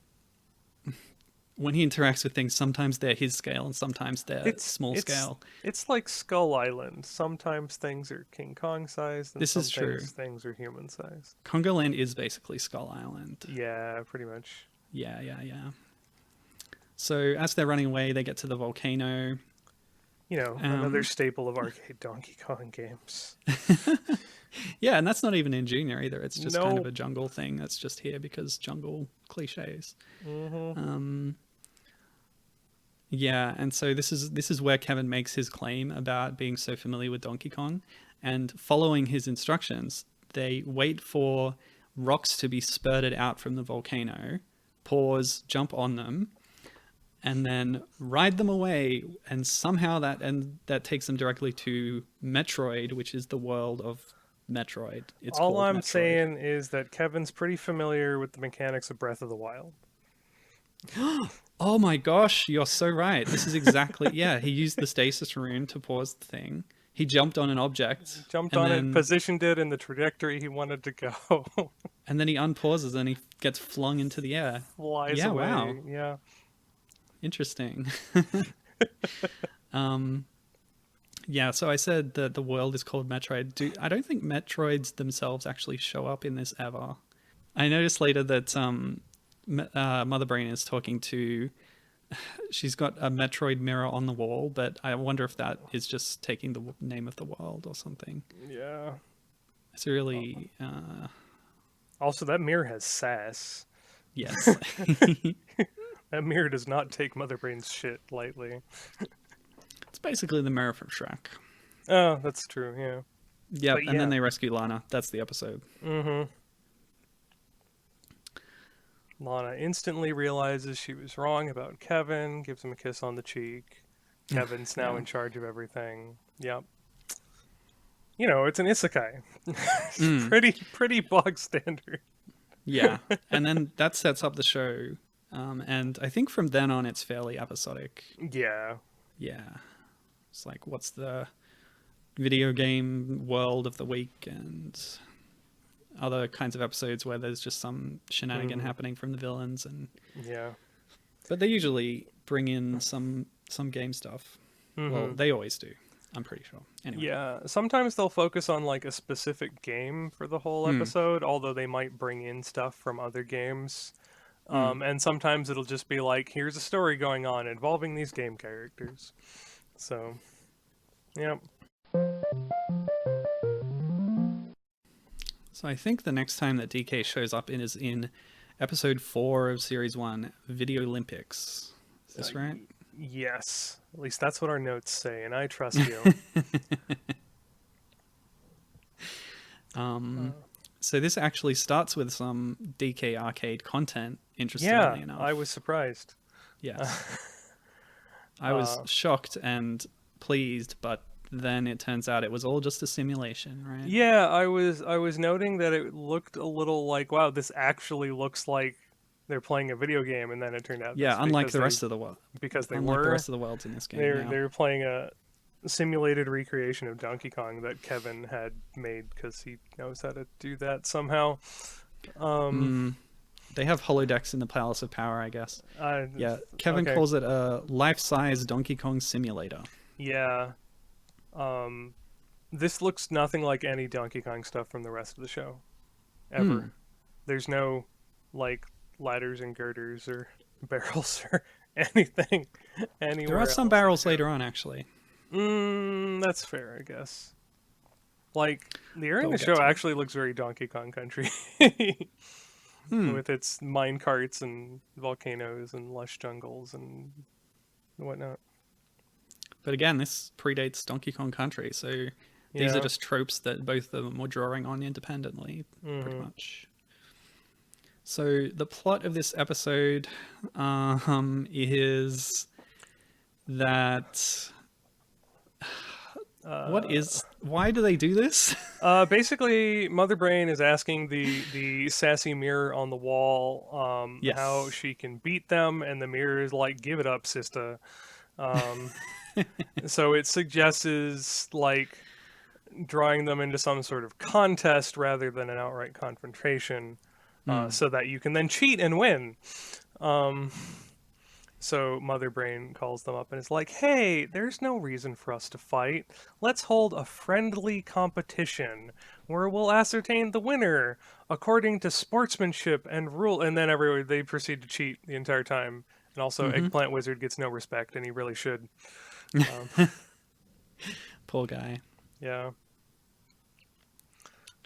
when he interacts with things, sometimes they're his scale and sometimes they're small scale. It's like Skull Island. Sometimes things are King Kong sized, and this is true. Things are human sized. Congo Land is basically Skull Island. Yeah, pretty much. Yeah. So as they're running away, they get to the volcano. Another staple of arcade Donkey Kong games. Yeah, and that's not even in Junior either. It's just kind of a jungle thing that's just here because jungle cliches. Yeah, and so this is where Kevin makes his claim about being so familiar with Donkey Kong, and following his instructions, they wait for rocks to be spurted out from the volcano, pause, jump on them, and then ride them away, and somehow that takes them directly to Metroid, which is the world of Metroid. All I'm saying is that Kevin's pretty familiar with the mechanics of Breath of the Wild. Oh my gosh, you're so right. This is exactly... Yeah, he used the stasis rune to pause the thing. He jumped on an object. It, positioned it in the trajectory he wanted to go. And then he unpauses and he gets flung into the air. Flies away. Wow. Yeah. Interesting. Yeah, so I said that the world is called Metroid. I don't think Metroids themselves actually show up in this ever. I noticed later that Mother Brain is talking to... She's got a Metroid mirror on the wall, but I wonder if that is just taking the name of the world or something. Yeah. It's really... Also, that mirror has sass. Yes. That mirror does not take Mother Brain's shit lightly. It's basically the mirror from Shrek. Oh, that's true, yeah. Yep, and then they rescue Lana. That's the episode. Lana instantly realizes she was wrong about Kevin, gives him a kiss on the cheek. Kevin's now in charge of everything. Yep. It's an isekai. Pretty bog standard. Yeah, and then that sets up the show And I think from then on, it's fairly episodic. Yeah. Yeah. It's like, what's the video game world of the week and other kinds of episodes where there's just some shenanigan happening from the villains. Yeah. But they usually bring in some game stuff. Well, they always do. I'm pretty sure. Anyway. Yeah, sometimes they'll focus on like a specific game for the whole episode, although they might bring in stuff from other games. And sometimes it'll just be like, here's a story going on involving these game characters. So, yeah. So I think the next time that DK shows up is in episode 4 of series 1, Video Olympics. Is this right? Yes. At least that's what our notes say, and I trust you. So this actually starts with some DK arcade content, interestingly enough. I was surprised. Yes. I was shocked and pleased, but then it turns out it was all just a simulation, right? Yeah, I was noting that it looked a little like, wow, this actually looks like they're playing a video game, and then it turned out unlike the rest of the world. Because they unlike were the rest of the worlds in this game. they were playing a simulated recreation of Donkey Kong that Kevin had made because he knows how to do that somehow. They have holodecks in the Palace of Power, I guess. Kevin calls it a life-size Donkey Kong simulator. Yeah. This looks nothing like any Donkey Kong stuff from the rest of the show. Ever. There's no, like, ladders and girders or barrels or anything anywhere. There are some barrels later on, actually. That's fair, I guess. Like, the area in the show actually looks very Donkey Kong Country. With its mine carts and volcanoes and lush jungles and whatnot. But again, this predates Donkey Kong Country, so these are just tropes that both of them were drawing on independently, pretty much. So the plot of this episode is that... why do they do this? Basically, Mother Brain is asking the sassy mirror on the wall how she can beat them, and the mirror is like, give it up, sister. So it suggests like drawing them into some sort of contest rather than an outright confrontation, so that you can then cheat and win. So Mother Brain calls them up and is like, hey, there's no reason for us to fight. Let's hold a friendly competition where we'll ascertain the winner according to sportsmanship and rule. And then they proceed to cheat the entire time. And also Eggplant Wizard gets no respect, and he really should. Poor guy. Yeah.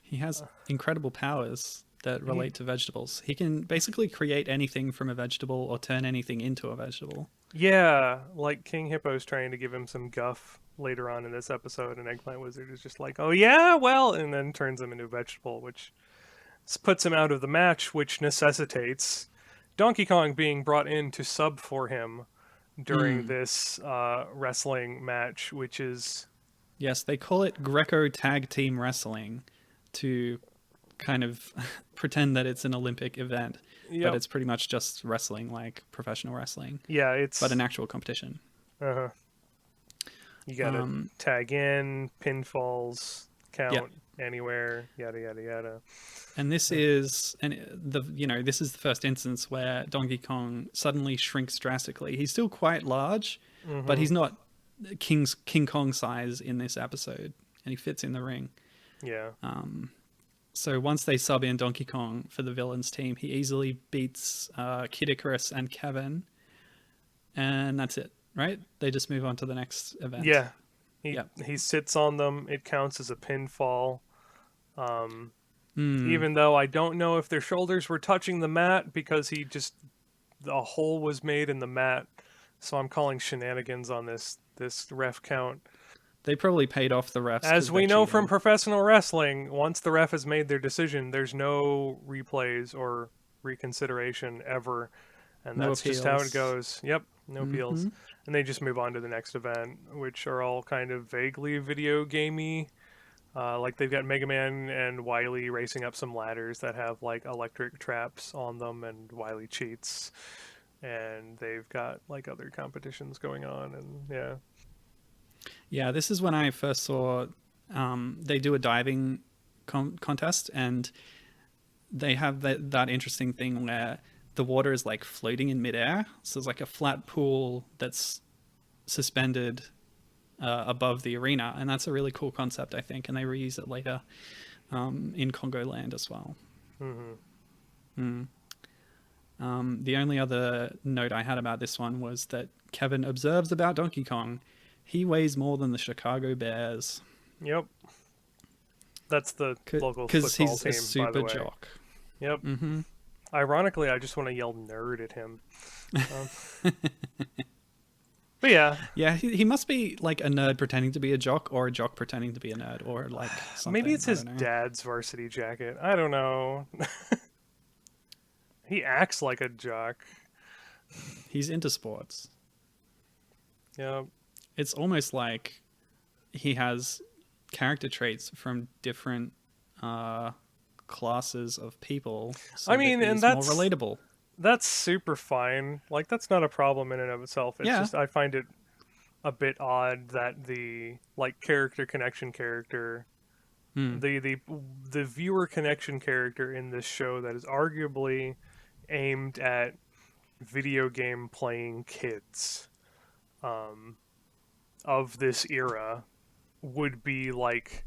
He has incredible powers that relate to vegetables. He can basically create anything from a vegetable or turn anything into a vegetable. Yeah, like King Hippo's trying to give him some guff later on in this episode, and Eggplant Wizard is just like, oh yeah, well, and then turns him into a vegetable, which puts him out of the match, which necessitates Donkey Kong being brought in to sub for him during this wrestling match, which is... Yes, they call it Greco Tag Team Wrestling to kind of pretend that it's an Olympic event, but it's pretty much just wrestling, like professional wrestling. Yeah, but an actual competition. You gotta tag in, pinfalls, count anywhere, yada yada yada. And this is this is the first instance where Donkey Kong suddenly shrinks drastically. He's still quite large, but he's not King Kong size in this episode, and he fits in the ring. Yeah. So once they sub in Donkey Kong for the villains team, he easily beats Kid Icarus and Kevin, and that's it, right? They just move on to the next event. Yeah. He sits on them. It counts as a pinfall. Even though I don't know if their shoulders were touching the mat, because a hole was made in the mat. So I'm calling shenanigans on this ref count. They probably paid off the refs. As we know from professional wrestling, once the ref has made their decision, there's no replays or reconsideration ever. And that's just how it goes. Yep, no appeals. And they just move on to the next event, which are all kind of vaguely video gamey. Like they've got Mega Man and Wily racing up some ladders that have like electric traps on them, and Wily cheats. and they've got like other competitions going on, and yeah. Yeah, this is when I first saw they do a diving contest, and they have that interesting thing where the water is like floating in midair. So there's like a flat pool that's suspended above the arena, and that's a really cool concept, I think. And they reuse it later in Congo Land as well. Mm-hmm. The only other note I had about this one was that Kevin observes about Donkey Kong. He weighs more than the Chicago Bears. Yep. That's the local Because football he's team, a super by the way. jock. Yep. Mm-hmm. Ironically, I just want to yell nerd at him. But yeah. Yeah, he must be like a nerd pretending to be a jock, or a jock pretending to be a nerd, or like something. Maybe it's his know. dad's varsity jacket. I don't know. He acts like a jock. He's into sports. Yeah. It's almost like he has character traits from different classes of people. So I mean, that and he's that's more relatable. That's super fine. Like, that's not a problem in and of itself. It's Yeah. just I find it a bit odd that the like character connection character, the viewer connection character in this show that is arguably aimed at video game playing kids of this era would be like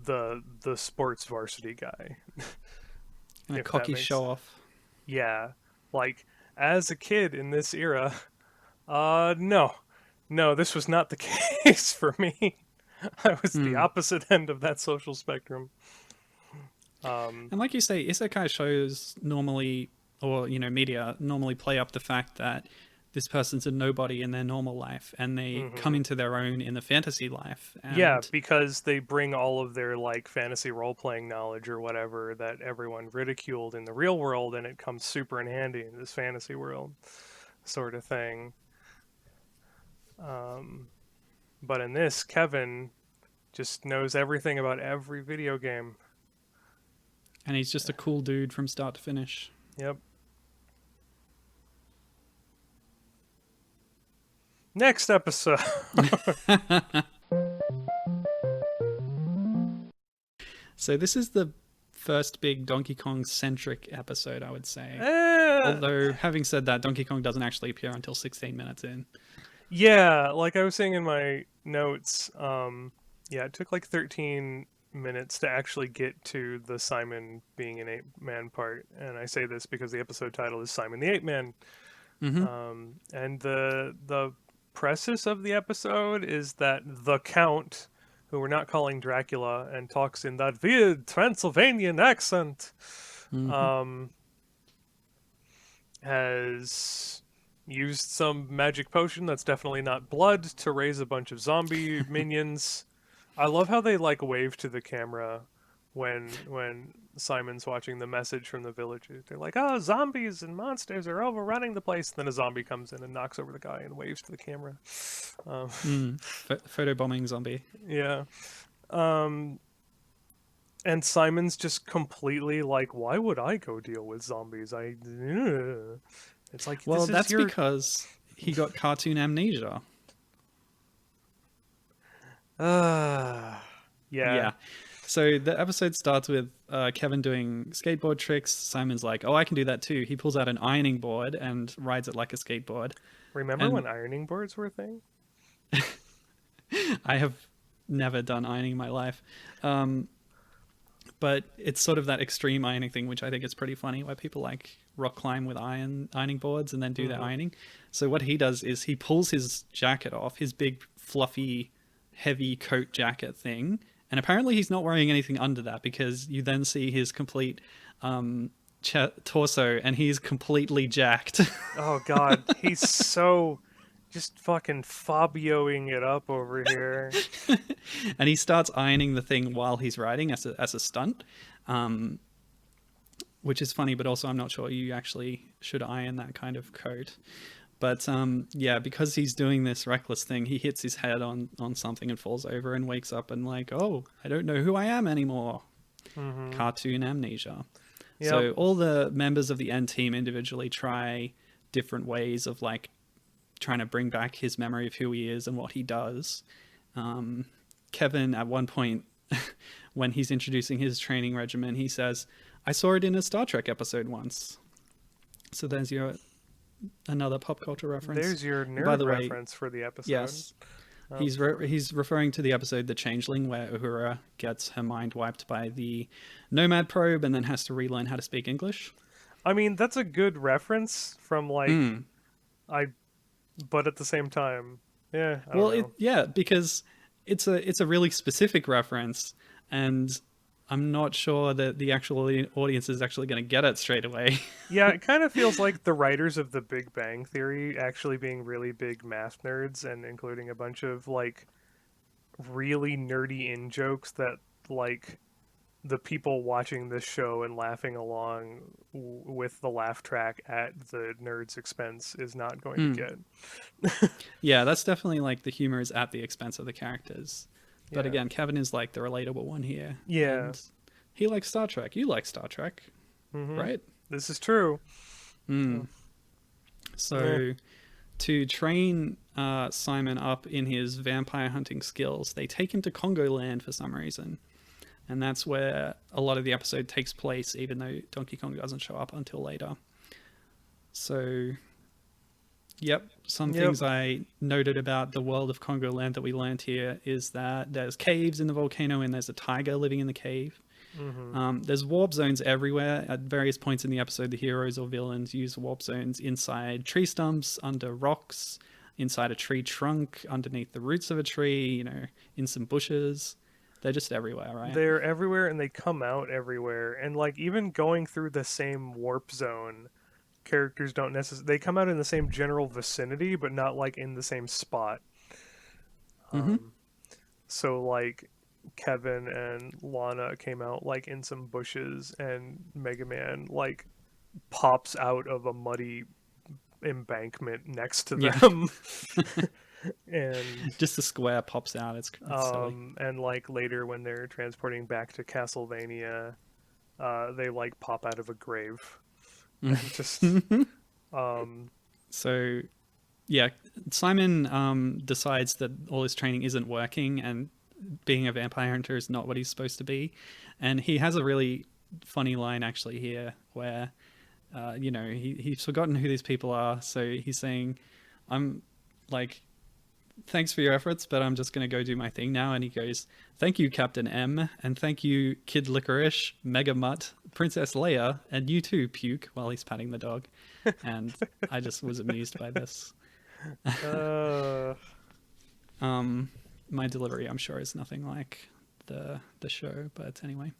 the sports varsity guy. And a If that cocky makes- show off. Yeah, like as a kid in this era, no, this was not the case for me. I was the opposite end of that social spectrum. And like you say, isekai shows normally, or media normally play up the fact that this person's a nobody in their normal life, and they come into their own in the fantasy life. And Yeah, because they bring all of their like fantasy role playing knowledge or whatever that everyone ridiculed in the real world, and it comes super in handy in this fantasy world, sort of thing. But in this, Kevin just knows everything about every video game. and he's just a cool dude from start to finish. Yep. Next episode. So this is the first big Donkey Kong centric episode, I would say. Although, having said that, Donkey Kong doesn't actually appear until 16 minutes in. Yeah, like I was saying in my notes, yeah, it took like 13 minutes to actually get to the Simon being an ape-man part. And I say this because the episode title is Simon the Ape-Man. And the preface of the episode is that the Count, who we're not calling Dracula and talks in that weird Transylvanian accent, has used some magic potion that's definitely not blood to raise a bunch of zombie minions. I love how they like wave to the camera when Simon's watching the message from the villagers. They're like, "Oh, zombies and monsters are overrunning the place." And then a zombie comes in and knocks over the guy and waves to the camera. Photobombing zombie. Yeah. And Simon's just completely like, "Why would I go deal with zombies? It's like, well, this is that's your... because he got cartoon amnesia. Yeah. So the episode starts with Kevin doing skateboard tricks. Simon's like, "Oh, I can do that too." He pulls out an ironing board and rides it like a skateboard. Remember when ironing boards were a thing? I have never done ironing in my life. But it's sort of that extreme ironing thing, which I think is pretty funny, where people like rock climb with ironing boards and then do their ironing. So what he does is he pulls his jacket off, his big, fluffy, heavy coat jacket thing. And apparently he's not wearing anything under that, because you then see his complete torso, and he's completely jacked. Oh, God. He's so just fucking Fabioing it up over here. And he starts ironing the thing while he's riding as a stunt, which is funny, but also I'm not sure you actually should iron that kind of coat. But yeah, because he's doing this reckless thing, he hits his head on something and falls over and wakes up and like, "Oh, I don't know who I am anymore." Cartoon amnesia. Yep. So all the members of the N team individually try different ways of like trying to bring back his memory of who he is and what he does. Kevin, at one point, when he's introducing his training regimen, he says, "I saw it in a Star Trek episode once." So there's your another pop culture reference. There's your nerd By the way, reference for the episode. yes, he's referring to the episode The Changeling, where Uhura gets her mind wiped by the Nomad probe and then has to relearn how to speak English. I mean, that's a good reference from like but at the same time, yeah. I don't know. Because it's a really specific reference, and I'm not sure that the actual audience is actually going to get it straight away. Yeah, it kind of feels like the writers of The Big Bang Theory actually being really big math nerds and including a bunch of like really nerdy in jokes that like the people watching this show and laughing along with the laugh track at the nerd's expense is not going to get. Yeah, that's definitely like the humor is at the expense of the characters. But Yeah. again, Kevin is like the relatable one here. Yeah. And he likes Star Trek. You like Star Trek, Mhm. right? This is true. So to train Simon up in his vampire hunting skills, they take him to Congo Land for some reason. And that's where a lot of the episode takes place, even though Donkey Kong doesn't show up until later. So, some things I noted about the world of Congo Land that we learned here is that there's caves in the volcano and there's a tiger living in the cave. There's warp zones everywhere. At various points in the episode, the heroes or villains use warp zones inside tree stumps, under rocks, inside a tree trunk, underneath the roots of a tree, in some bushes. They're just everywhere, right? They're everywhere and they come out everywhere. And like even going through the same warp zone, characters don't necessarily they come out in the same general vicinity, but not like in the same spot. So like Kevin and Lana came out like in some bushes, and Mega Man like pops out of a muddy embankment next to them. And just the square pops out. It's silly. And like later when they're transporting back to Castlevania, they like pop out of a grave and just So yeah, Simon decides that all his training isn't working and being a vampire hunter is not what he's supposed to be, and he has a really funny line actually here where he's forgotten who these people are, so he's saying, I'm like, thanks for your efforts, but I'm just going to go do my thing now. And he goes, thank you, Captain M, and thank you, Kid Licorice, Mega Mutt, Princess Leia, and you too, Puke, while he's patting the dog. And I just was amused by this. My delivery, I'm sure, is nothing like the show, but anyway.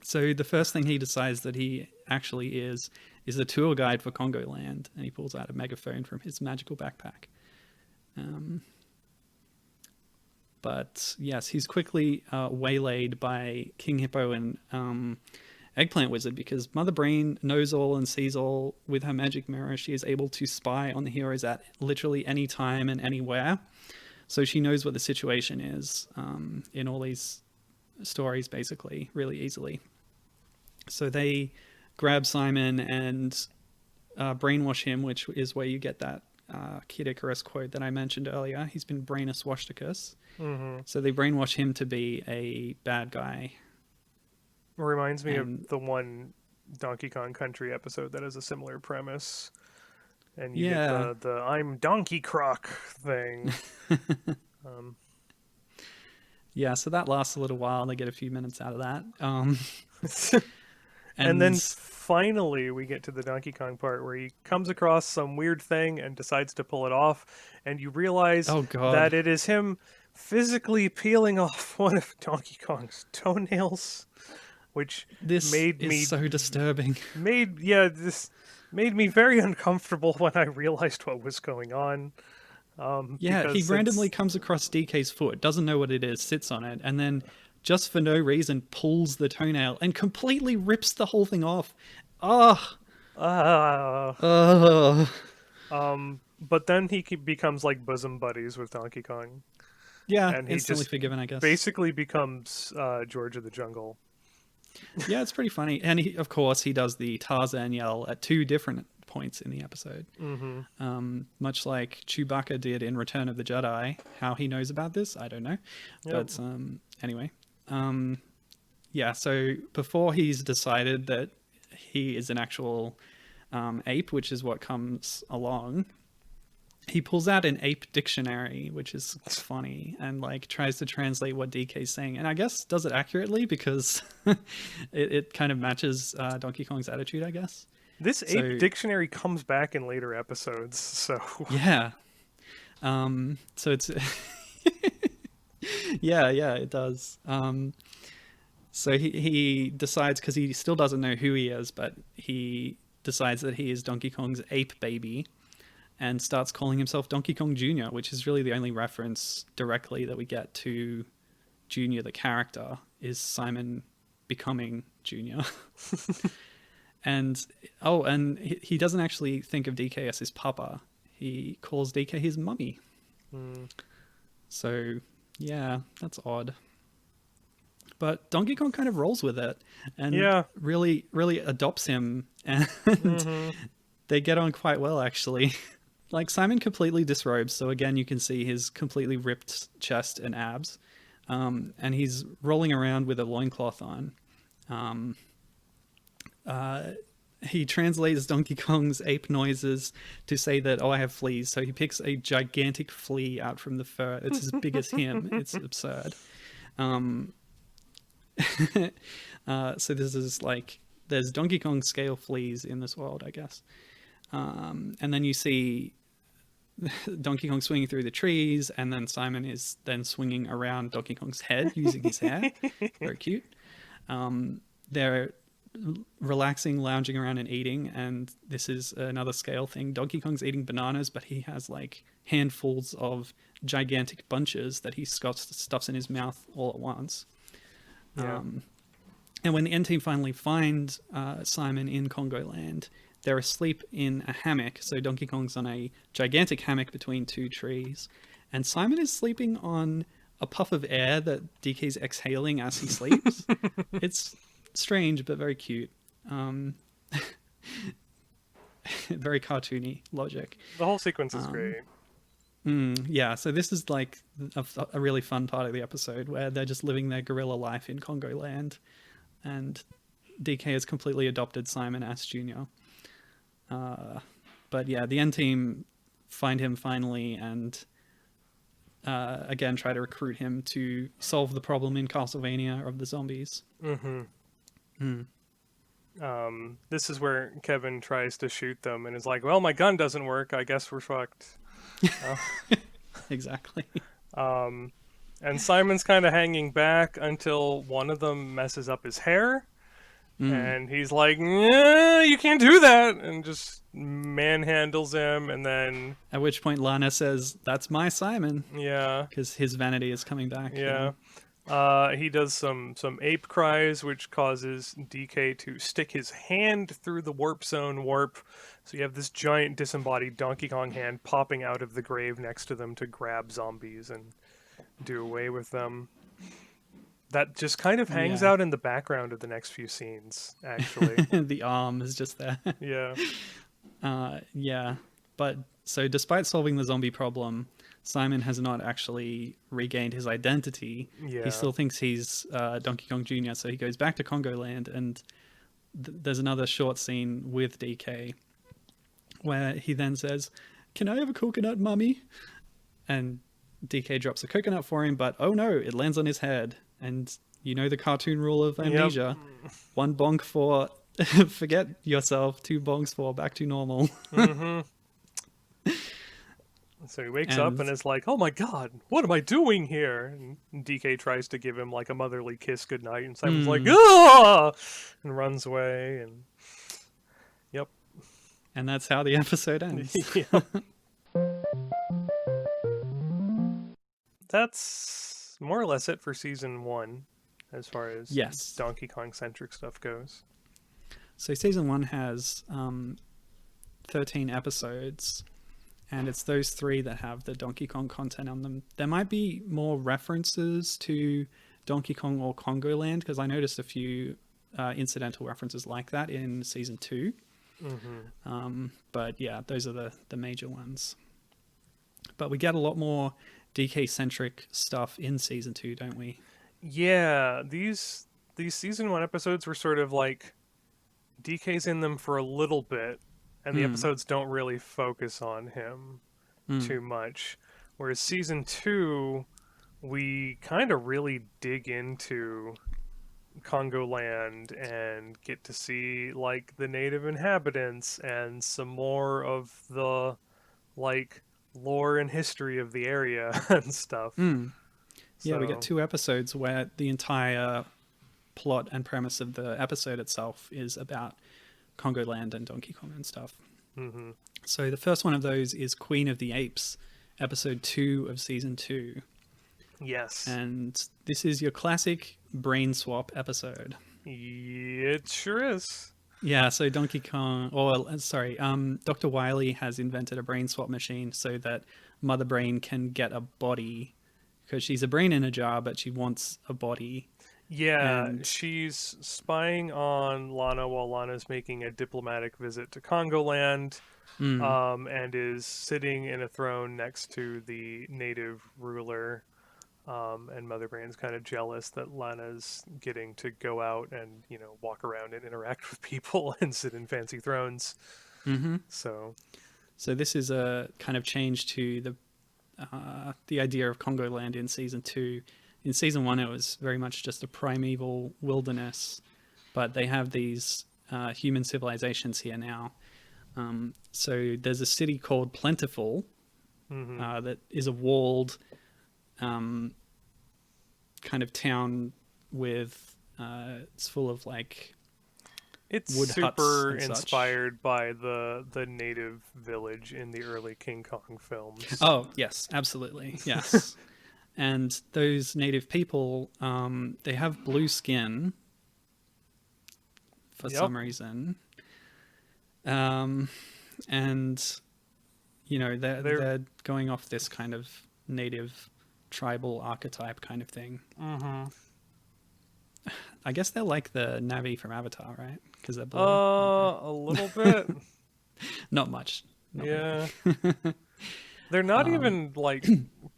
So the first thing he decides that he actually is a tour guide for Congo Land, and he pulls out a megaphone from his magical backpack. But yes, he's quickly waylaid by King Hippo and Eggplant Wizard, because Mother Brain knows all and sees all. With her magic mirror, she is able to spy on the heroes at literally any time and anywhere. So she knows what the situation is in all these stories, basically, really easily. So they grab Simon and brainwash him, which is where you get that Kid Icarus quote that I mentioned earlier. He's been brainus washticus. So they brainwash him to be a bad guy. Reminds me of the one Donkey Kong Country episode that has a similar premise. And you get the I'm Donkey Croc thing. Yeah, so that lasts a little while. They get a few minutes out of that. And then finally we get to the Donkey Kong part where he comes across some weird thing and decides to pull it off, and you realize that it is him physically peeling off one of Donkey Kong's toenails, which made me so disturbing. This made me very uncomfortable when I realized what was going on. He randomly comes across DK's foot, doesn't know what it is, sits on it, and then just for no reason pulls the toenail and completely rips the whole thing off. But then he becomes like bosom buddies with Donkey Kong. Yeah, and he instantly just forgiven, I guess. Basically becomes George of the Jungle. Yeah, it's pretty funny. And of course, he does the Tarzan yell at two different points in the episode. Mm-hmm. Much like Chewbacca did in Return of the Jedi. How he knows about this, I don't know. Yep. But anyway. Yeah, so before he's decided that he is an actual ape, which is what comes along, he pulls out an ape dictionary, which is funny, and like tries to translate what DK's saying, and I guess does it accurately because it kind of matches Donkey Kong's attitude, I guess. This ape dictionary comes back in later episodes, so yeah. So it's yeah, it does. So he decides, because he still doesn't know who he is, but he decides that he is Donkey Kong's ape baby, and starts calling himself Donkey Kong Jr., which is really the only reference directly that we get to Junior, the character, is Simon becoming Junior. And he doesn't actually think of DK as his papa. He calls DK his mummy. So, yeah, that's odd. But Donkey Kong kind of rolls with it and really, really adopts him. And they get on quite well, actually. Like, Simon completely disrobes, so again, you can see his completely ripped chest and abs. And he's rolling around with a loincloth on. He translates Donkey Kong's ape noises to say that, I have fleas. So he picks a gigantic flea out from the fur. It's as big as him. It's absurd. So this is like, there's Donkey Kong scale fleas in this world, I guess. And then you see Donkey Kong swinging through the trees, and then Simon is then swinging around Donkey Kong's head using his hair. Very cute. They're relaxing, lounging around and eating, and this is another scale thing. Donkey Kong's eating bananas, but he has like handfuls of gigantic bunches that he stuffs in his mouth all at once. And when the N team finally find Simon in Congo Land, they're asleep in a hammock. So Donkey Kong's on a gigantic hammock between two trees, and Simon is sleeping on a puff of air that DK's exhaling as he sleeps. It's strange, but very cute. Very cartoony logic. The whole sequence is great. Yeah, so this is like a really fun part of the episode where they're just living their gorilla life in Congo Land, and DK has completely adopted Simon as Junior. But yeah, the N team find him finally and again try to recruit him to solve the problem in Castlevania of the zombies. This is where Kevin tries to shoot them and is like, well, my gun doesn't work, I guess we're fucked. Exactly. And Simon's kind of hanging back until one of them messes up his hair, and he's like, you can't do that, and just manhandles him. And then at which point Lana says, that's my Simon. Yeah, because his vanity is coming back. Yeah. He does some ape cries, which causes DK to stick his hand through the warp zone warp. So you have this giant disembodied Donkey Kong hand popping out of the grave next to them to grab zombies and do away with them. That just kind of hangs out in the background of the next few scenes, actually. The arm is just there. Yeah. Yeah. But so despite solving the zombie problem, Simon has not actually regained his identity. Yeah. He still thinks he's Donkey Kong Jr., so he goes back to Congo Land, and there's another short scene with DK where he then says, "Can I have a coconut, mummy?" And DK drops a coconut for him, but oh no, it lands on his head. And you know the cartoon rule of amnesia. Yep. One bonk for forget yourself, two bonks for back to normal. So he wakes up and is like, oh my god, what am I doing here? And DK tries to give him like a motherly kiss goodnight, and Simon's like, ah! And runs away, and yep. And that's how the episode ends. That's more or less it for season 1, as far as Donkey Kong-centric stuff goes. So season 1 has 13 episodes, and it's those 3 that have the Donkey Kong content on them. There might be more references to Donkey Kong or Congo Land, because I noticed a few incidental references like that in season 2. But yeah, those are the major ones. But we get a lot more DK-centric stuff in season 2, don't we? Yeah, these season 1 episodes were sort of like DK's in them for a little bit, and the Mm. episodes don't really focus on him Mm. too much. Whereas season 2, we kind of really dig into Congo Land and get to see like the native inhabitants and some more of the like lore and history of the area and stuff. Mm. Yeah, we get So, 2 episodes where the entire plot and premise of the episode itself is about Congo Land and Donkey Kong and stuff. hmm So the first one of those is Queen of the Apes, episode 2 of season 2. yes, And this is your classic brain swap episode. it sure is. Yeah, so Donkey Kong, or sorry, Dr. Wily has invented a brain swap machine so that Mother Brain can get a body because she's a brain in a jar, but she wants a body. Yeah, And she's spying on Lana while Lana's making a diplomatic visit to Congo Land, mm, and is sitting in a throne next to the native ruler. And Mother Brain's kind of jealous that Lana's getting to go out and, walk around and interact with people and sit in fancy thrones. mm-hmm. So, So this is a kind of change to the idea of Congo Land in season 2. In season 1, it was very much just a primeval wilderness, but they have these human civilizations here now. So there's a city called Plentiful that is a walled kind of town with it's full of like it's wood huts super and such. inspired by the native village in the early King Kong films. Oh yes, absolutely, yes. And those native people, they have blue skin for some reason, and they're going off this kind of native tribal archetype kind of thing. Mm-hmm. I guess they're like the Navi from Avatar, right? Because they're blue. A little bit. Not much. Not yeah. They're not even like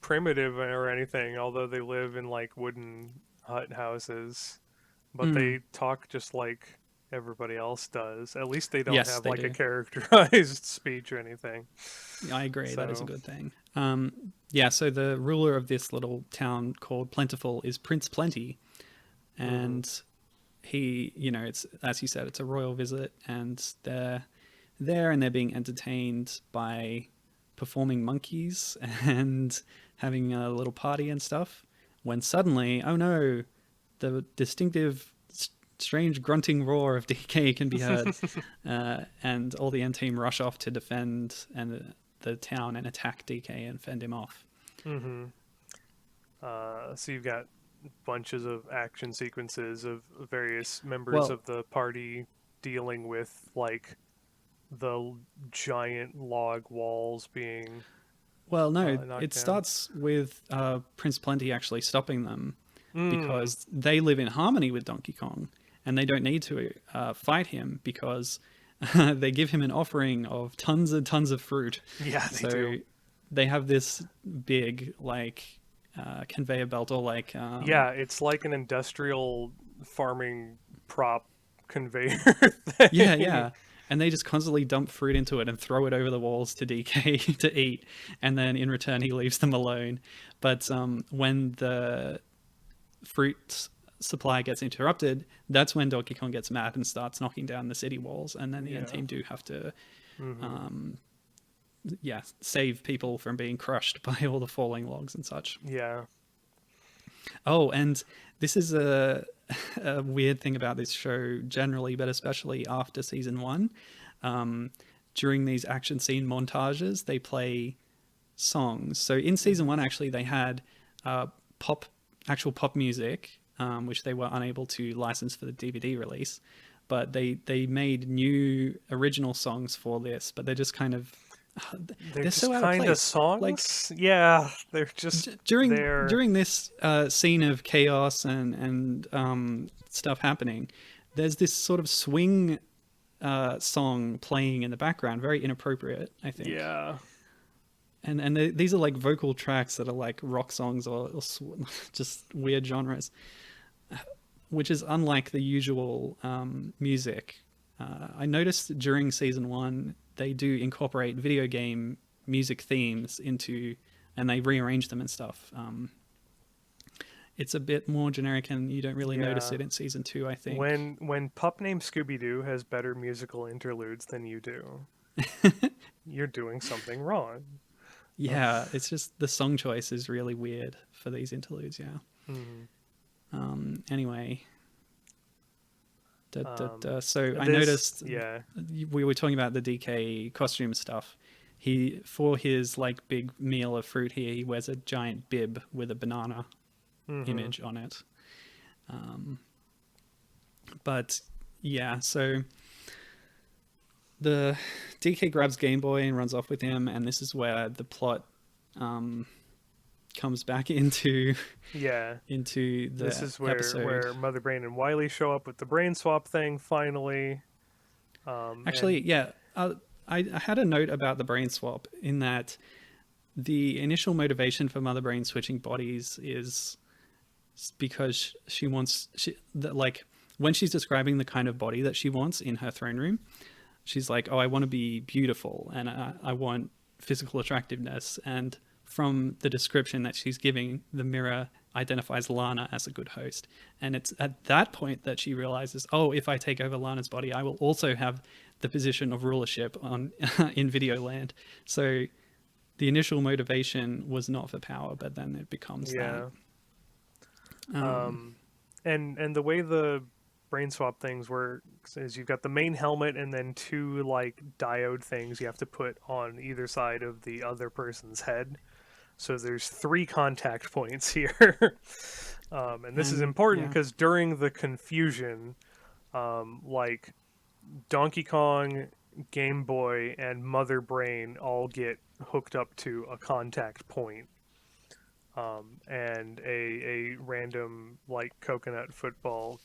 primitive or anything, although they live in like wooden hut houses. But they talk just like everybody else does. At least they don't Yes, have they like do. a characterized speech or anything. I agree. That is a So- good thing. Yeah, so the ruler of this little town called Plentiful is Prince Plenty. And he, it's, as you said, it's a royal visit, and they're there and they're being entertained by performing monkeys and having a little party and stuff. When suddenly, oh no, the distinctive strange grunting roar of DK can be heard, and all the N team rush off to defend the town and attack DK and fend him off. Mm-hmm. So you've got bunches of action sequences of various members of the party dealing with like the giant log walls being Well, no, knocked it down. starts with Prince Plenty actually stopping them because they live in harmony with Donkey Kong and they don't need to fight him because they give him an offering of tons and tons of fruit. Yeah, they do. They have this big like conveyor belt or like Yeah, it's like an industrial farming prop conveyor thing. yeah. And they just constantly dump fruit into it and throw it over the walls to DK to eat. And then in return, he leaves them alone. But when the fruit supply gets interrupted, that's when Donkey Kong gets mad and starts knocking down the city walls. And then the N team do have to, save people from being crushed by all the falling logs and such. Yeah. Oh, and this is a weird thing about this show generally, but especially after season 1. During these action scene montages, they play songs. So in season 1, actually, they had actual pop music, which they were unable to license for the DVD release. But they made new original songs for this, but they're just kind of They're just so out of kind of place. songs. Like, yeah, they're just during this scene of chaos and stuff happening. There's this sort of swing song playing in the background, very inappropriate, I think. Yeah. And these are like vocal tracks that are like rock songs or just weird genres, which is unlike the usual music. I noticed during season 1 they do incorporate video game music themes into, and they rearrange them and stuff. It's a bit more generic, and you don't really notice it in season 2, I think. When Pup Named Scooby-Doo has better musical interludes than you do, you're doing something wrong. Yeah, it's just the song choice is really weird for these interludes. Yeah. Anyway. So I noticed. Yeah. We were talking about the DK costume stuff. He, for his like big meal of fruit here, he wears a giant bib with a banana image on it. But yeah, so the DK grabs Game Boy and runs off with him, and this is where the plot comes back into the this is where episode. where Mother Brain and Wily show up with the brain swap thing finally. I had a note about the brain swap in that the initial motivation for Mother Brain switching bodies is because she wants like when she's describing the kind of body that she wants in her throne room, she's like, oh, I want to be beautiful and I want physical attractiveness. And from the description that she's giving, the mirror identifies Lana as a good host. And it's at that point that she realizes, oh, if I take over Lana's body, I will also have the position of rulership on in Videoland. So the initial motivation was not for power, but then it becomes that. And the way the brain swap things works is you've got the main helmet and then 2 like diode things you have to put on either side of the other person's head. So there's 3 contact points here. And this is important because during the confusion, like Donkey Kong, Game Boy, and Mother Brain all get hooked up to a contact point. And a random like coconut football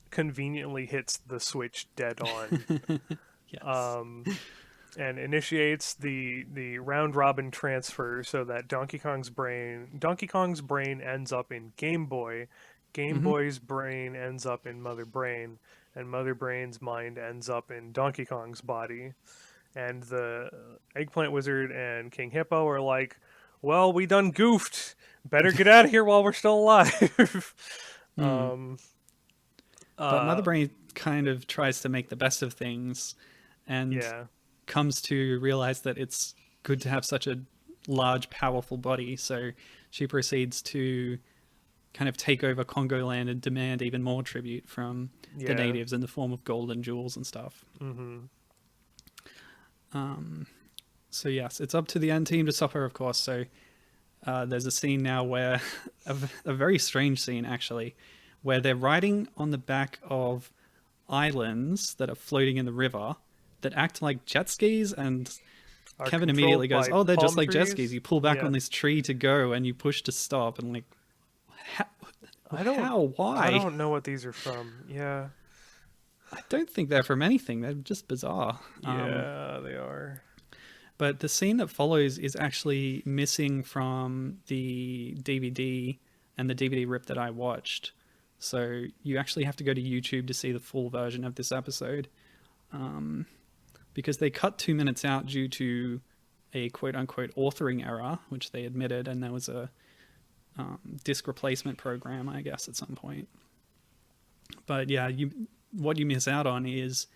conveniently hits the switch dead on. Yes. And initiates the round robin transfer so that Donkey Kong's brain ends up in Game Boy, Game Boy's brain ends up in Mother Brain, and Mother Brain's mind ends up in Donkey Kong's body. And the Eggplant Wizard and King Hippo are like, well, we done goofed. Better get out of here while we're still alive. But Mother Brain kind of tries to make the best of things and comes to realize that it's good to have such a large, powerful body. So she proceeds to kind of take over Congo Land and demand even more tribute from the natives in the form of gold and jewels and stuff. So yes, it's up to the End team to stop her, of course. So there's a scene now where a very strange scene actually, where they're riding on the back of islands that are floating in the river that act like jet skis, and Kevin immediately goes, oh, they're just like jet skis. You pull back on this tree to go and you push to stop, and like, why? I don't know what these are from. I don't think they're from anything. They're just bizarre. They are. But the scene that follows is actually missing from the DVD and the DVD rip that I watched. So you actually have to go to YouTube to see the full version of this episode. Because they cut 2 minutes out due to a quote-unquote authoring error, which they admitted, and there was a disc replacement program, I guess, at some point. But yeah, what you miss out on is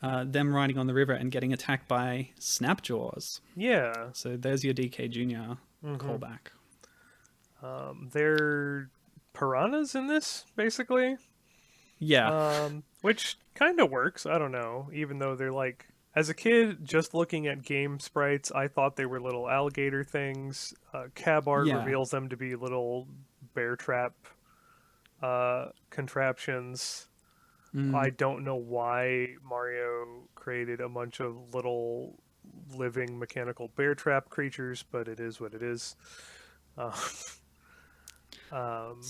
them riding on the river and getting attacked by Snapjaws. Yeah. So there's your DK Jr. callback. They're piranhas in this, basically. Yeah. Which kind of works. I don't know. Even though they're like, as a kid, just looking at game sprites, I thought they were little alligator things. Cab art reveals them to be little bear trap contraptions. I don't know why Mario created a bunch of little living mechanical bear trap creatures, but it is what it is. It's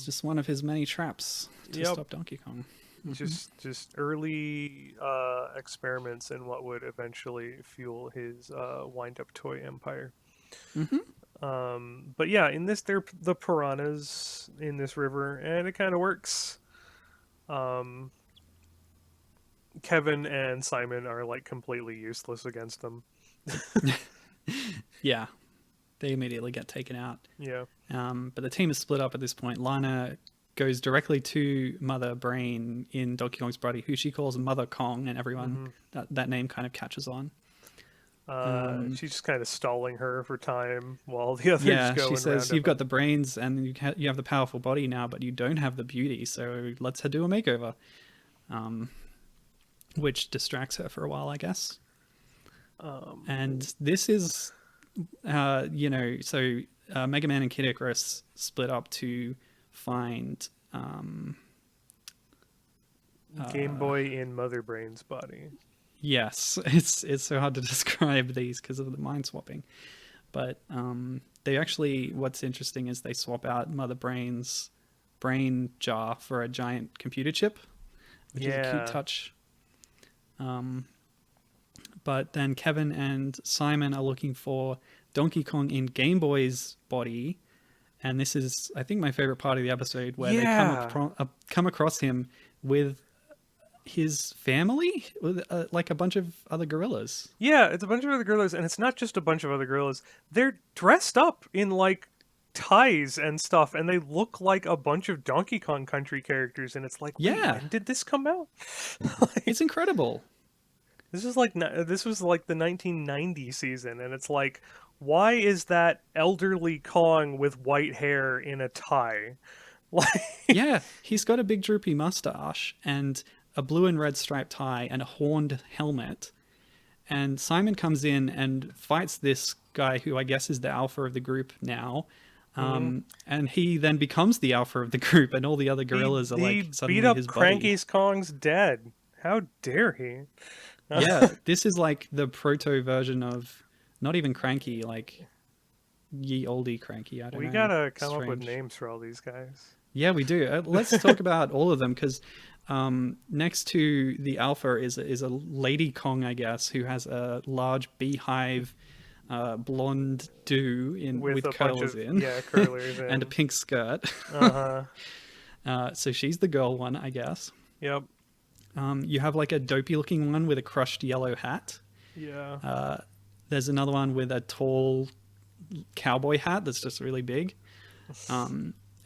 just one of his many traps to stop Donkey Kong. Just early experiments in what would eventually fuel his wind-up toy empire. But yeah, in this, they're the piranhas in this river, and it kind of works. Um, Kevin and Simon are like completely useless against them. Yeah, they immediately get taken out. Yeah. But the team is split up at this point. Lana goes directly to Mother Brain in Donkey Kong's body, who she calls Mother Kong, and everyone that name kind of catches on. She's just kind of stalling her for time while the others Yeah, go she and says, round "You've up. got the brains and you have the powerful body now, but you don't have the beauty. So let's do a makeover." Which distracts her for a while, I guess. And this is, so Mega Man and Kid Icarus split up to find Game Boy in Mother Brain's body. Yes, it's so hard to describe these because of the mind swapping. But they actually, what's interesting is they swap out Mother Brain's brain jar for a giant computer chip, which is a cute touch. But then Kevin and Simon are looking for Donkey Kong in Game Boy's body. And this is, I think, my favorite part of the episode where they come across him with his family, with like a bunch of other gorillas. Yeah, it's a bunch of other gorillas, and it's not just a bunch of other gorillas. They're dressed up in like ties and stuff, and they look like a bunch of Donkey Kong Country characters. And it's like, wait, when did this come out? It's incredible. This was like the 1990 season, and it's like, why is that elderly Kong with white hair in a tie? Like, yeah, he's got a big droopy mustache and a blue and red striped tie and a horned helmet. And Simon comes in and fights this guy who I guess is the alpha of the group now. And he then becomes the alpha of the group, and all the other gorillas are like suddenly beat up his Cranky's Kong's dead. How dare he? Yeah, this is like the proto version of not even Cranky, like ye oldie Cranky. I don't know. We gotta come up with names for all these guys. Yeah, we do. Let's talk about all of them, because next to the alpha is a lady Kong, I guess, who has a large beehive blonde do with curlers in. Yeah, curlers in. And a pink skirt. So she's the girl one, I guess. Yep. You have like a dopey looking one with a crushed yellow hat. Yeah. There's another one with a tall cowboy hat that's just really big.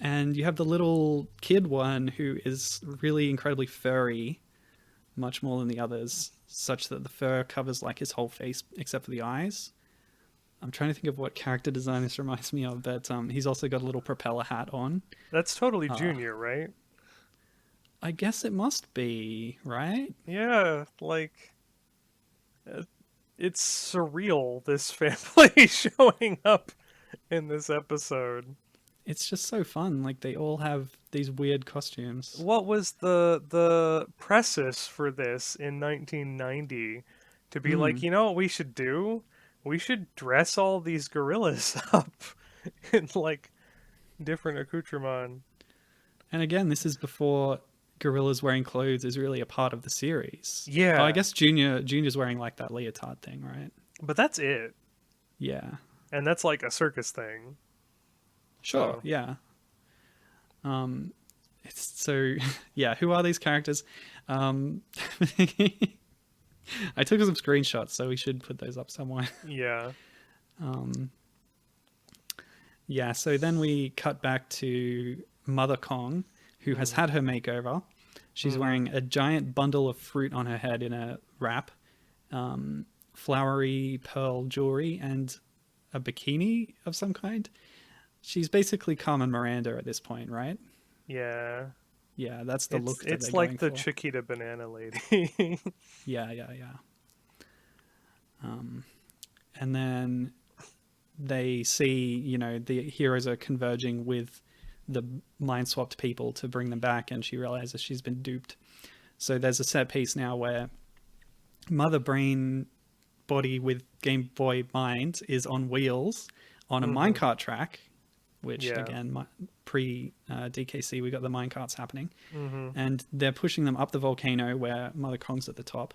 And you have the little kid one who is really incredibly furry, much more than the others, such that the fur covers like his whole face except for the eyes. I'm trying to think of what character design this reminds me of, but he's also got a little propeller hat on. That's totally Junior, right? I guess it must be, right? Yeah, like, it's surreal, this family showing up in this episode. It's just so fun. Like, they all have these weird costumes. What was the precis for this in 1990 to be like, you know what we should do? We should dress all these gorillas up in like different accoutrement. And again, this is before gorillas wearing clothes is really a part of the series. Yeah. Oh, I guess Junior's wearing like that leotard thing, right? But that's it. Yeah. And that's like a circus thing. Sure, yeah. It's so yeah, who are these characters? I took some screenshots, so we should put those up somewhere. Yeah. Yeah, so then we cut back to Mother Kong, who has had her makeover. She's wearing a giant bundle of fruit on her head in a wrap, flowery pearl jewelry, and a bikini of some kind. She's basically Carmen Miranda at this point, right? Yeah. Yeah, that's the look that it's they're like the going for. Chiquita banana lady. Yeah. And then they see, the heroes are converging with the mind-swapped people to bring them back, and she realizes she's been duped. So there's a set piece now where Mother Brain body with Game Boy mind is on wheels on a minecart track, which Yeah. again, pre DKC, we got the minecarts happening. Mm-hmm. And they're pushing them up the volcano where Mother Kong's at the top.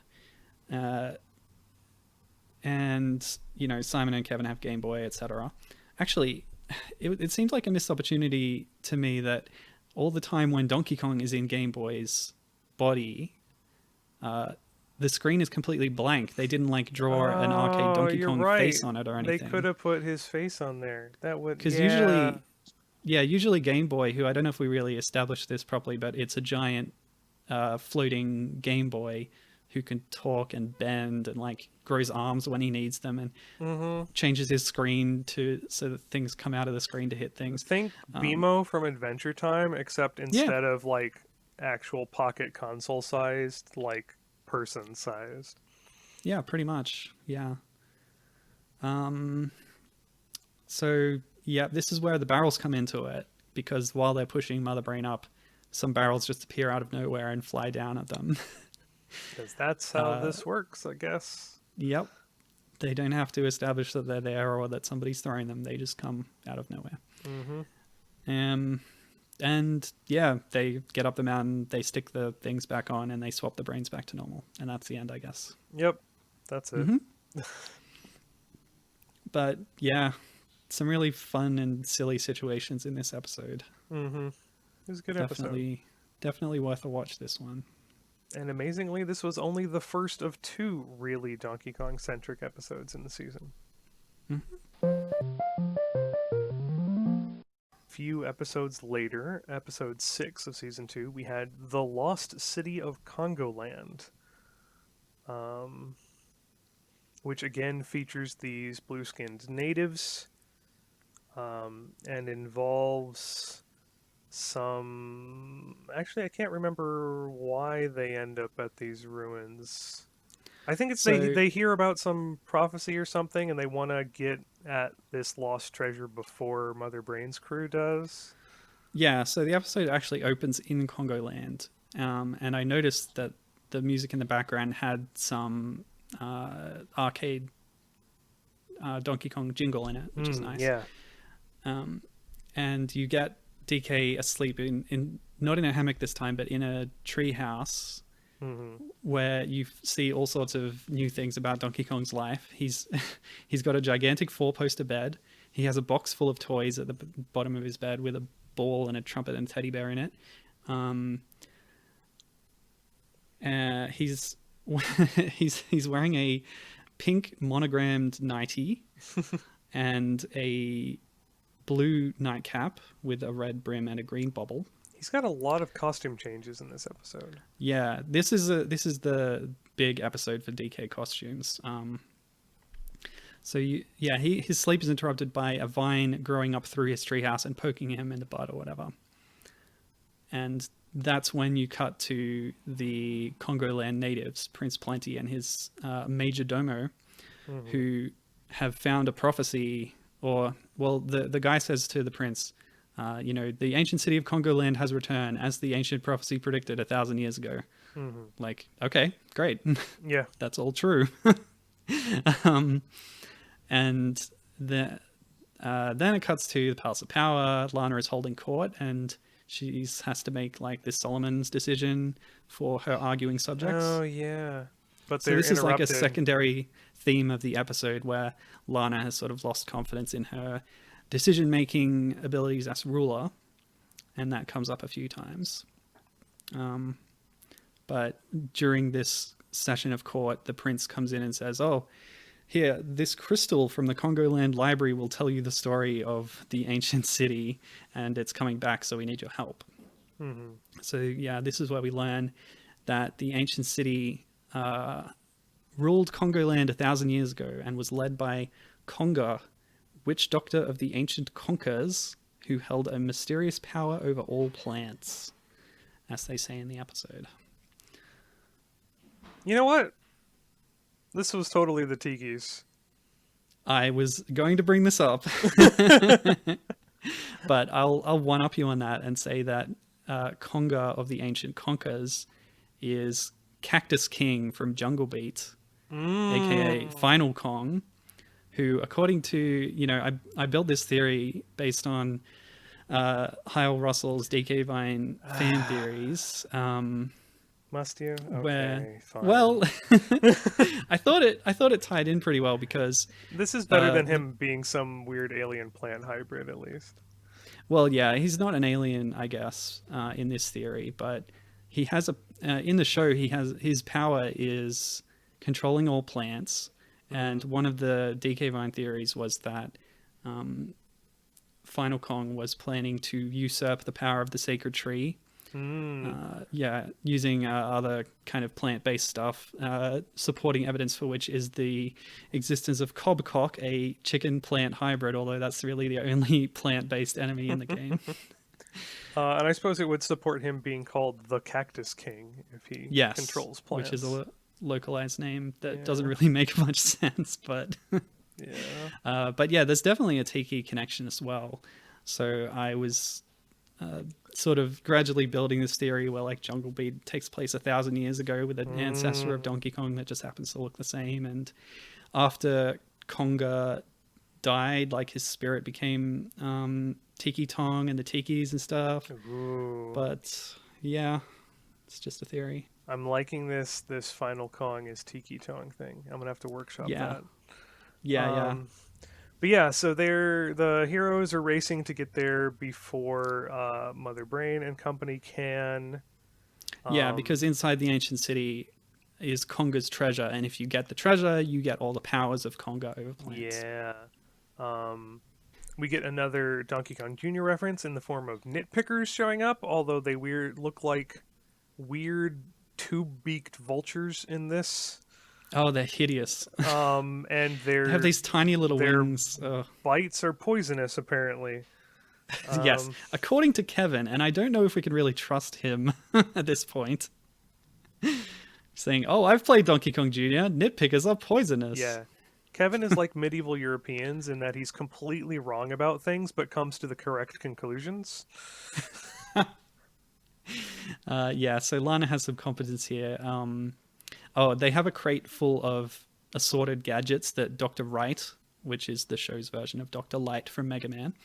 And, you know, Simon and Kevin have Game Boy, etc. Actually, it seems like a missed opportunity to me that all the time when Donkey Kong is in Game Boy's body, the screen is completely blank. They didn't like draw an arcade Donkey Kong face on it or anything. They could have put his face on there. That would, because yeah. usually Game Boy, who I don't know if we really established this properly, but it's a giant floating Game Boy who can talk and bend and like grows arms when he needs them and changes his screen so that things come out of the screen to hit things. Think BMO from Adventure Time, except instead of like actual pocket console sized, like person sized. Yeah, pretty much. Yeah. So yeah, this is where the barrels come into it, because while they're pushing Mother Brain up, some barrels just appear out of nowhere and fly down at them. Because that's how this works, I guess. Yep. They don't have to establish that they're there or that somebody's throwing them. They just come out of nowhere. And yeah, they get up the mountain, they stick the things back on, and they swap the brains back to normal. And that's the end, I guess. Yep. That's it. But yeah, some really fun and silly situations in this episode. It was a good episode. Definitely worth a watch, this one. And amazingly, this was only the first of 2 really Donkey Kong-centric episodes in the season. Few episodes later, episode 6 of season 2, we had The Lost City of Congo Land. Which again features these blue-skinned natives, and involves some... Actually, I can't remember why they end up at these ruins. I think it's they hear about some prophecy or something, and they want to get at this lost treasure before Mother Brain's crew does. Yeah, so the episode actually opens in Congo Land, and I noticed that the music in the background had some arcade Donkey Kong jingle in it, which is nice. Yeah. And you get DK asleep in not in a hammock this time, but in a tree house, where you see all sorts of new things about Donkey Kong's life. He's got a gigantic 4-poster bed. He has a box full of toys at the bottom of his bed with a ball and a trumpet and a teddy bear in it. He's wearing a pink monogrammed nightie and a blue nightcap with a red brim and a green bobble. He's got a lot of costume changes in this episode. Yeah, this is the big episode for DK costumes. His sleep is interrupted by a vine growing up through his treehouse and poking him in the butt or whatever. And that's when you cut to the Congo Land natives, Prince Plenty and his major domo, who have found a prophecy, the guy says to the prince, the ancient city of Congo Land has returned as the ancient prophecy predicted 1,000 years ago. Like, okay, great. Yeah. That's all true. And then it cuts to the Palace of Power. Lana is holding court, and she has to make like this Solomon's decision for her arguing subjects. Oh yeah, but so this is like a secondary theme of the episode where Lana has sort of lost confidence in her decision-making abilities as ruler, and that comes up a few times. But during this session of court, the prince comes in and says, "Oh, here, this crystal from the Congo Land Library will tell you the story of the ancient city, and it's coming back, so we need your help." So yeah, this is where we learn that the ancient city ruled Congo Land 1,000 years ago and was led by Conga, witch doctor of the ancient Conkers, who held a mysterious power over all plants, as they say in the episode. You know what? This was totally the Tikis. I was going to bring this up, but I'll one-up you on that and say that Conga of the ancient Conkers is Cactus King from Jungle Beat, aka Final Kong, who, according to, I built this theory based on Hyle Russell's DK Vine fan theories. Must you? Where, Okay, fine. well, I thought it tied in pretty well because this is better than him being some weird alien plant hybrid, at least. well, yeah, he's not an alien, I guess, in this theory, but he has in the show his power is controlling all plants, and one of the DK Vine theories was that Final Kong was planning to usurp the power of the sacred tree. Using other kind of plant-based stuff, supporting evidence for which is the existence of Cobcock, a chicken-plant hybrid, although that's really the only plant-based enemy in the game. And I suppose it would support him being called the Cactus King if he controls plants. Which is a localized name that doesn't really make much sense, but... but yeah, there's definitely a Tiki connection as well. So I was... sort of gradually building this theory where like Jungle Beat takes place 1,000 years ago with an ancestor of Donkey Kong that just happens to look the same, and after Konga died, like his spirit became Tiki Tong and the Tikis and stuff. Ooh. But yeah, it's just a theory. I'm liking this Final Kong is Tiki Tong thing. I'm gonna have to workshop that. Yeah. But yeah, so the heroes are racing to get there before Mother Brain and company can. Because inside the ancient city is Konga's treasure, and if you get the treasure, you get all the powers of Konga over plants. Yeah. We get another Donkey Kong Jr. reference in the form of nitpickers showing up, although they look like weird two-beaked vultures in this. Oh, they're hideous. And they have these tiny little wings. Bites are poisonous, apparently. Yes, according to Kevin, and I don't know if we can really trust him at this point. Saying, "Oh, I've played Donkey Kong Jr. Nitpickers are poisonous." Yeah, Kevin is like medieval Europeans in that he's completely wrong about things, but comes to the correct conclusions. So Lana has some competence here. They have a crate full of assorted gadgets that Dr. Wright, which is the show's version of Dr. Light from Mega Man,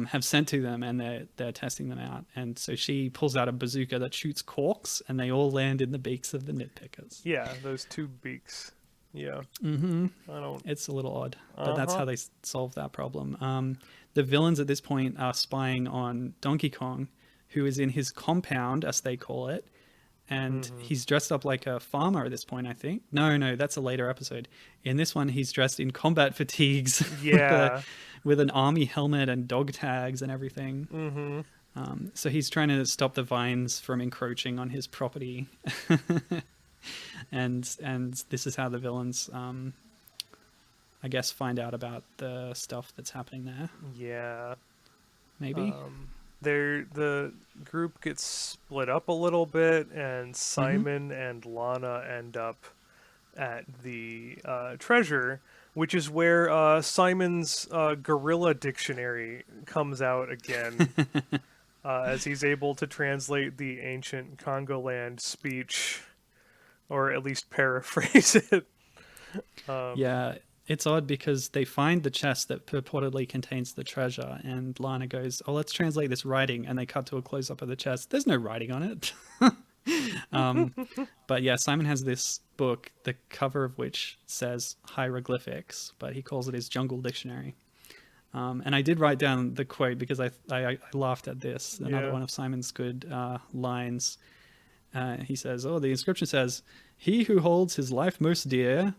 have sent to them, and they're testing them out. And so she pulls out a bazooka that shoots corks, and they all land in the beaks of the nitpickers. Yeah, those two beaks. Yeah. It's a little odd, but that's how they solve that problem. The villains at this point are spying on Donkey Kong, who is in his compound, as they call it. And he's dressed up like a farmer at this point, I think. No, that's a later episode. In this one, he's dressed in combat fatigues. Yeah. with an army helmet and dog tags and everything. So he's trying to stop the vines from encroaching on his property. and this is how the villains, I guess, find out about the stuff that's happening there. Yeah. Maybe? The group gets split up a little bit, and Simon and Lana end up at the treasure, which is where Simon's gorilla dictionary comes out again, as he's able to translate the ancient Congo Land speech, or at least paraphrase it. It's odd because they find the chest that purportedly contains the treasure, and Lana goes, "Oh, let's translate this writing," and they cut to a close-up of the chest. There's no writing on it. But yeah, Simon has this book, the cover of which says hieroglyphics, but he calls it his jungle dictionary. And I did write down the quote because I laughed at this. Another one of Simon's good lines. He says, the inscription says, "He who holds his life most dear..."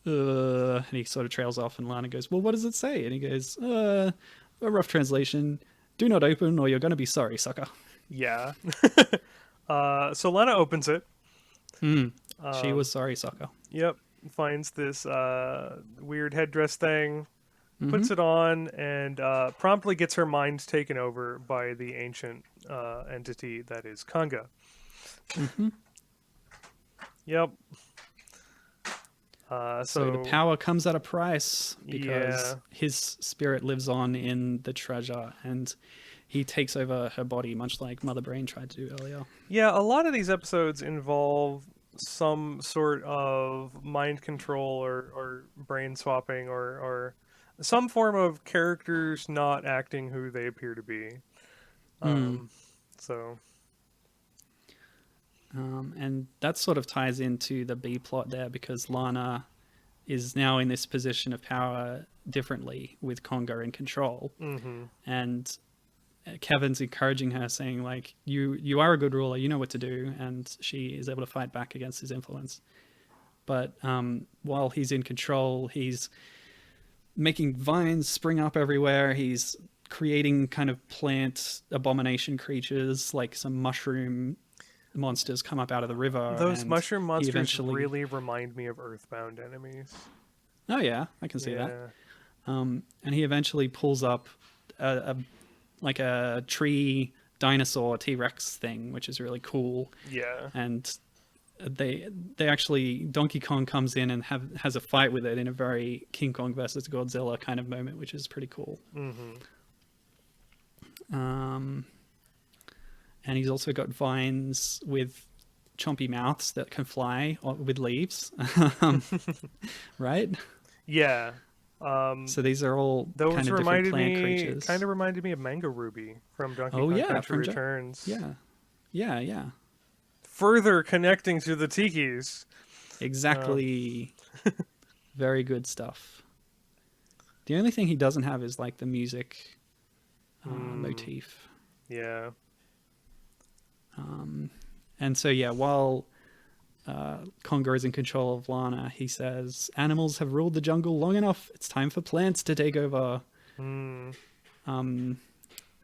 And he sort of trails off, and Lana goes, "Well, what does it say?" And he goes, "A rough translation. Do not open or you're going to be sorry, sucker." Yeah. So Lana opens it. She was sorry, sucker. Yep. Finds this weird headdress thing, puts it on, and promptly gets her mind taken over by the ancient entity that is Conga. Yep. So the power comes at a price because his spirit lives on in the treasure, and he takes over her body, much like Mother Brain tried to do earlier. Yeah, a lot of these episodes involve some sort of mind control or brain swapping or some form of characters not acting who they appear to be. Mm. Um, so And that sort of ties into the B plot there because Lana is now in this position of power differently with Congo in control. mm-hmm. And Kevin's encouraging her, saying like, "You are a good ruler. You know what to do," and she is able to fight back against his influence. But while he's in control, he's making vines spring up everywhere. He's creating kind of plant abomination creatures, like some mushroom monsters come up out of the river, Those and mushroom he monsters eventually. really remind me of Earthbound enemies. Oh yeah, I can see that. Yeah. And he eventually pulls up a like a tree dinosaur T-Rex thing, which is really cool. Yeah. And they actually Donkey Kong comes in and has a fight with it in a very King Kong versus Godzilla kind of moment, which is pretty cool. Mm-hmm. And he's also got vines with chompy mouths that can fly with leaves, right? Yeah. So these are all Those kind of different plant creatures. kind of reminded me of Mango Ruby from Donkey Oh Kong yeah, Country Returns. yeah, Further connecting to the Tikis. exactly. Very good stuff. The only thing he doesn't have is like the music motif. Yeah. And so yeah, while Congo is in control of Lana, he says, "Animals have ruled the jungle long enough. It's time for plants to take over." Mm.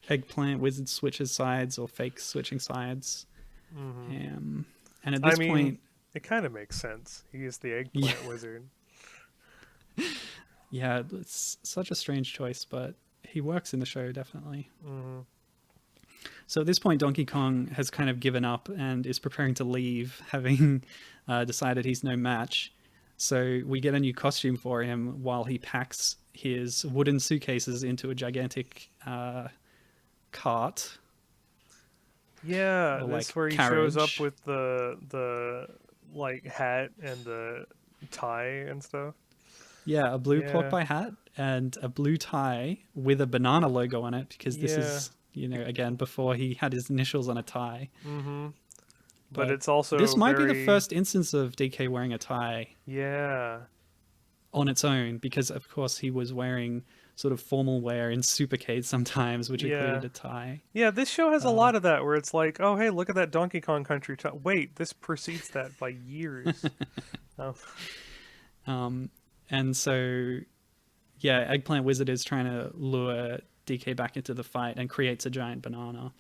Eggplant wizard switches sides, or fake switching sides. Mm-hmm. And at this point, it kind of makes sense. He is the eggplant wizard. yeah, it's such a strange choice, but he works in the show definitely. Mm-hmm. So at this point, Donkey Kong has kind of given up and is preparing to leave, having decided he's no match. So we get a new costume for him while he packs his wooden suitcases into a gigantic cart. Yeah, Or that's like where he carriage. shows up with the like hat and the tie and stuff. Yeah, a blue pork Yeah. pie hat and a blue tie with a banana logo on it because this Yeah. is, again, before he had his initials on a tie. Mm-hmm. But But it's also this might be the very first instance of DK wearing a tie yeah. on its own because, of course, he was wearing sort of formal wear in Supercade sometimes, which Yeah. included a tie. Yeah, this show has a lot of that where it's like, oh hey, look at that Donkey Kong Country tie. Wait, this precedes that by years. Oh. And so, yeah, Eggplant Wizard is trying to lure DK back into the fight and creates a giant banana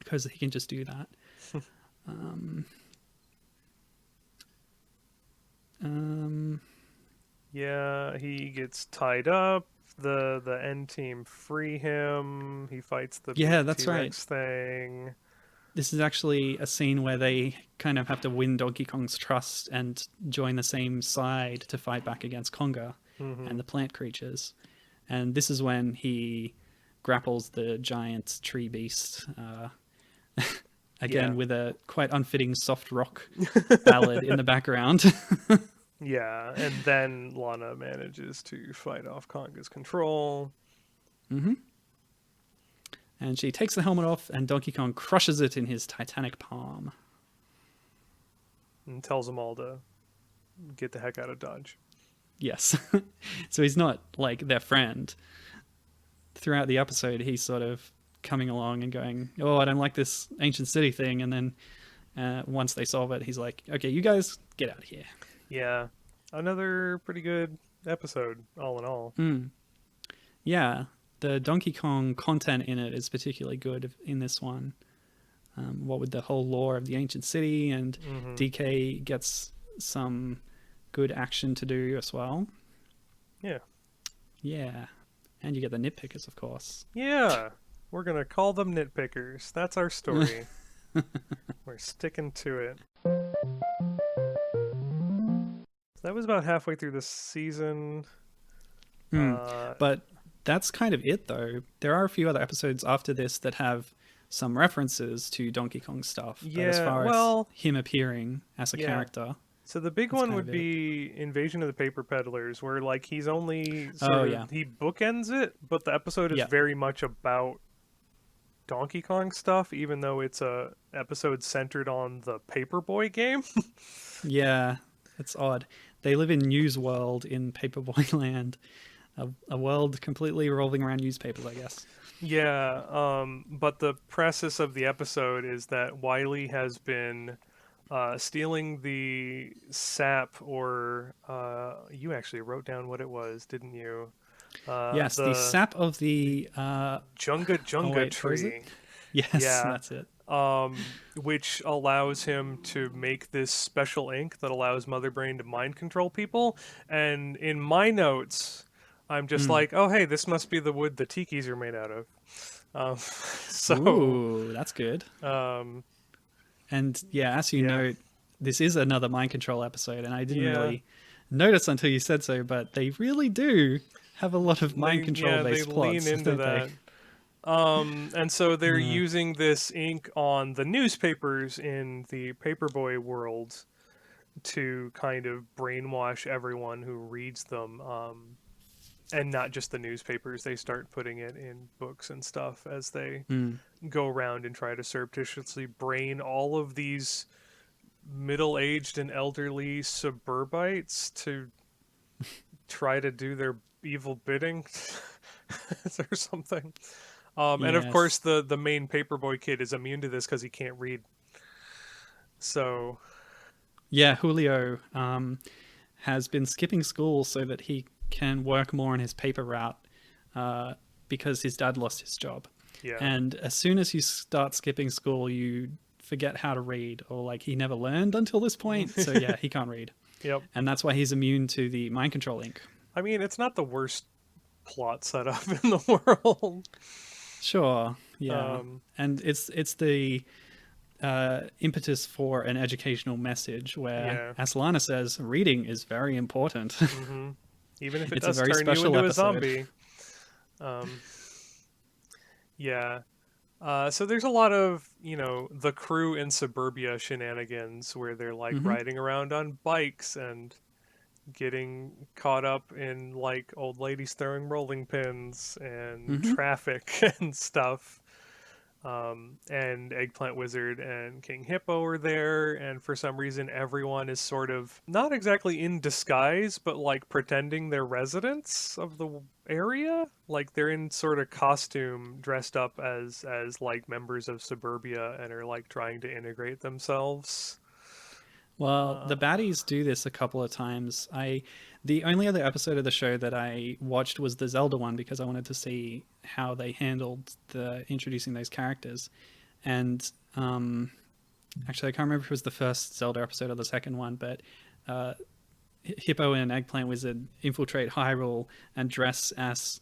because he can just do that. Yeah, he gets tied up. The end team free him. He fights the Yeah, big that's right. T-Rex thing. This is actually a scene where they kind of have to win Donkey Kong's trust and join the same side to fight back against Conga and the plant creatures. And this is when he grapples the giant tree beast again Yeah. with a quite unfitting soft rock ballad in the background. Yeah, and then Lana manages to fight off Conga's control. And she takes the helmet off, and Donkey Kong crushes it in his titanic palm. And tells them all to get the heck out of Dodge. Yes. So he's not like their friend. Throughout the episode, he's sort of coming along and going, "Oh, I don't like this ancient city thing." And then once they solve it, he's like, "Okay, you guys get out of here." Yeah, another pretty good episode, all in all. Yeah, the Donkey Kong content in it is particularly good in this one. What with the whole lore of the ancient city, and DK gets some good action to do as well. Yeah. Yeah. And you get the nitpickers, of course. Yeah, we're gonna call them nitpickers. That's our story. We're sticking to it. That was about halfway through the season. But that's kind of it, though. There are a few other episodes after this that have some references to Donkey Kong stuff. But as Yeah, far well, as him appearing as a yeah. character, So the big that's one kind would of it. be Invasion of the Paper Peddlers, where like he's only Oh sort of yeah, he bookends it, but the episode is yeah, very much about Donkey Kong stuff, even though it's a episode centered on the Paperboy game. yeah. It's odd. They live in News World in Paperboy Land, a world completely revolving around newspapers, I guess. Yeah, but the preface of the episode is that Wily has been stealing the sap, or you actually wrote down what it was, didn't you? Yes, the The sap of the. Junga Oh Junga wait, what is it? tree. Yes, Yeah, that's it. which allows him to make this special ink that allows Mother Brain to mind control people. And in my notes, I'm just Mm. like, oh, hey, this must be the wood the tikis are made out of. So, Ooh, that's good. um, And yeah, as you yeah, note, this is another mind control episode, and I didn't yeah, really notice until you said so, but they really do have a lot of mind control they based lean plots, into don't they? that. And so they're Uh, using this ink on the newspapers in the Paperboy world to kind of brainwash everyone who reads them. And not just the newspapers. They start putting it in books and stuff as they mm. go around and try to surreptitiously brain all of these middle-aged and elderly suburbites to try to do their evil bidding or something. And of course, Yes. the main Paperboy kid is immune to this because he can't read. So Yeah, Julio has been skipping school so that he can work more on his paper route uh, because his dad lost his job. yeah, And as soon as you start skipping school, you forget how to read, or like he never learned until this point. So yeah, he can't read. yep. And that's why he's immune to the mind control ink. I mean, it's not the worst plot setup in the world. Sure, yeah. Um, And it's the impetus for an educational message where, yeah. as Lana says, reading is very important. Hmm. Even if it It's a does very turn you special into a episode. zombie. Um, yeah. So there's a lot of, the crew in suburbia shenanigans where they're like Hmm. riding around on bikes and getting caught up in like old ladies throwing rolling pins and Hmm. traffic and stuff. And Eggplant Wizard and King Hippo are there, and for some reason, everyone is sort of not exactly in disguise, but like pretending they're residents of the area. Like they're in sort of costume, dressed up as like members of suburbia, and are like trying to integrate themselves. Well, Uh, the baddies do this a couple of times. The only other episode of the show that I watched was the Zelda one because I wanted to see how they handled the introducing those characters. And actually, I can't remember if it was the first Zelda episode or the second one, but uh, Hippo and Eggplant Wizard infiltrate Hyrule and dress as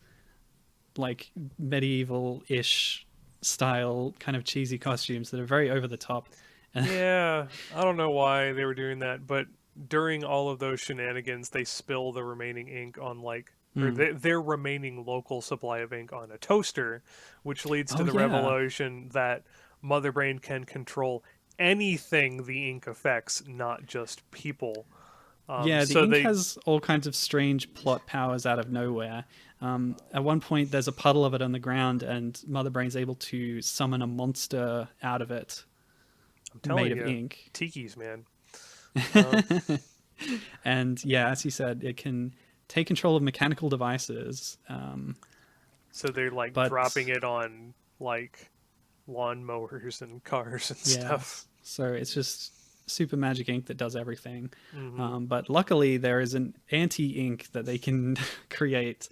like medieval-ish style kind of cheesy costumes that are very over the top. yeah, I don't know why they were doing that, but during all of those shenanigans, they spill the remaining ink on like or Mm. their remaining local supply of ink on a toaster, which leads to Oh the yeah. revelation that Mother Brain can control anything the ink affects, not just people. Yeah, the So ink they, has all kinds of strange plot powers out of nowhere. At one point, there's a puddle of it on the ground, and Mother Brain's able to summon a monster out of it I'm made telling of you, ink. tikis, man. Um, And yeah, as you said, it can take control of mechanical devices. so they're like But dropping it on like lawnmowers and cars and yeah, stuff. so it's just super magic ink that does everything. Hmm. But luckily, there is an anti ink that they can create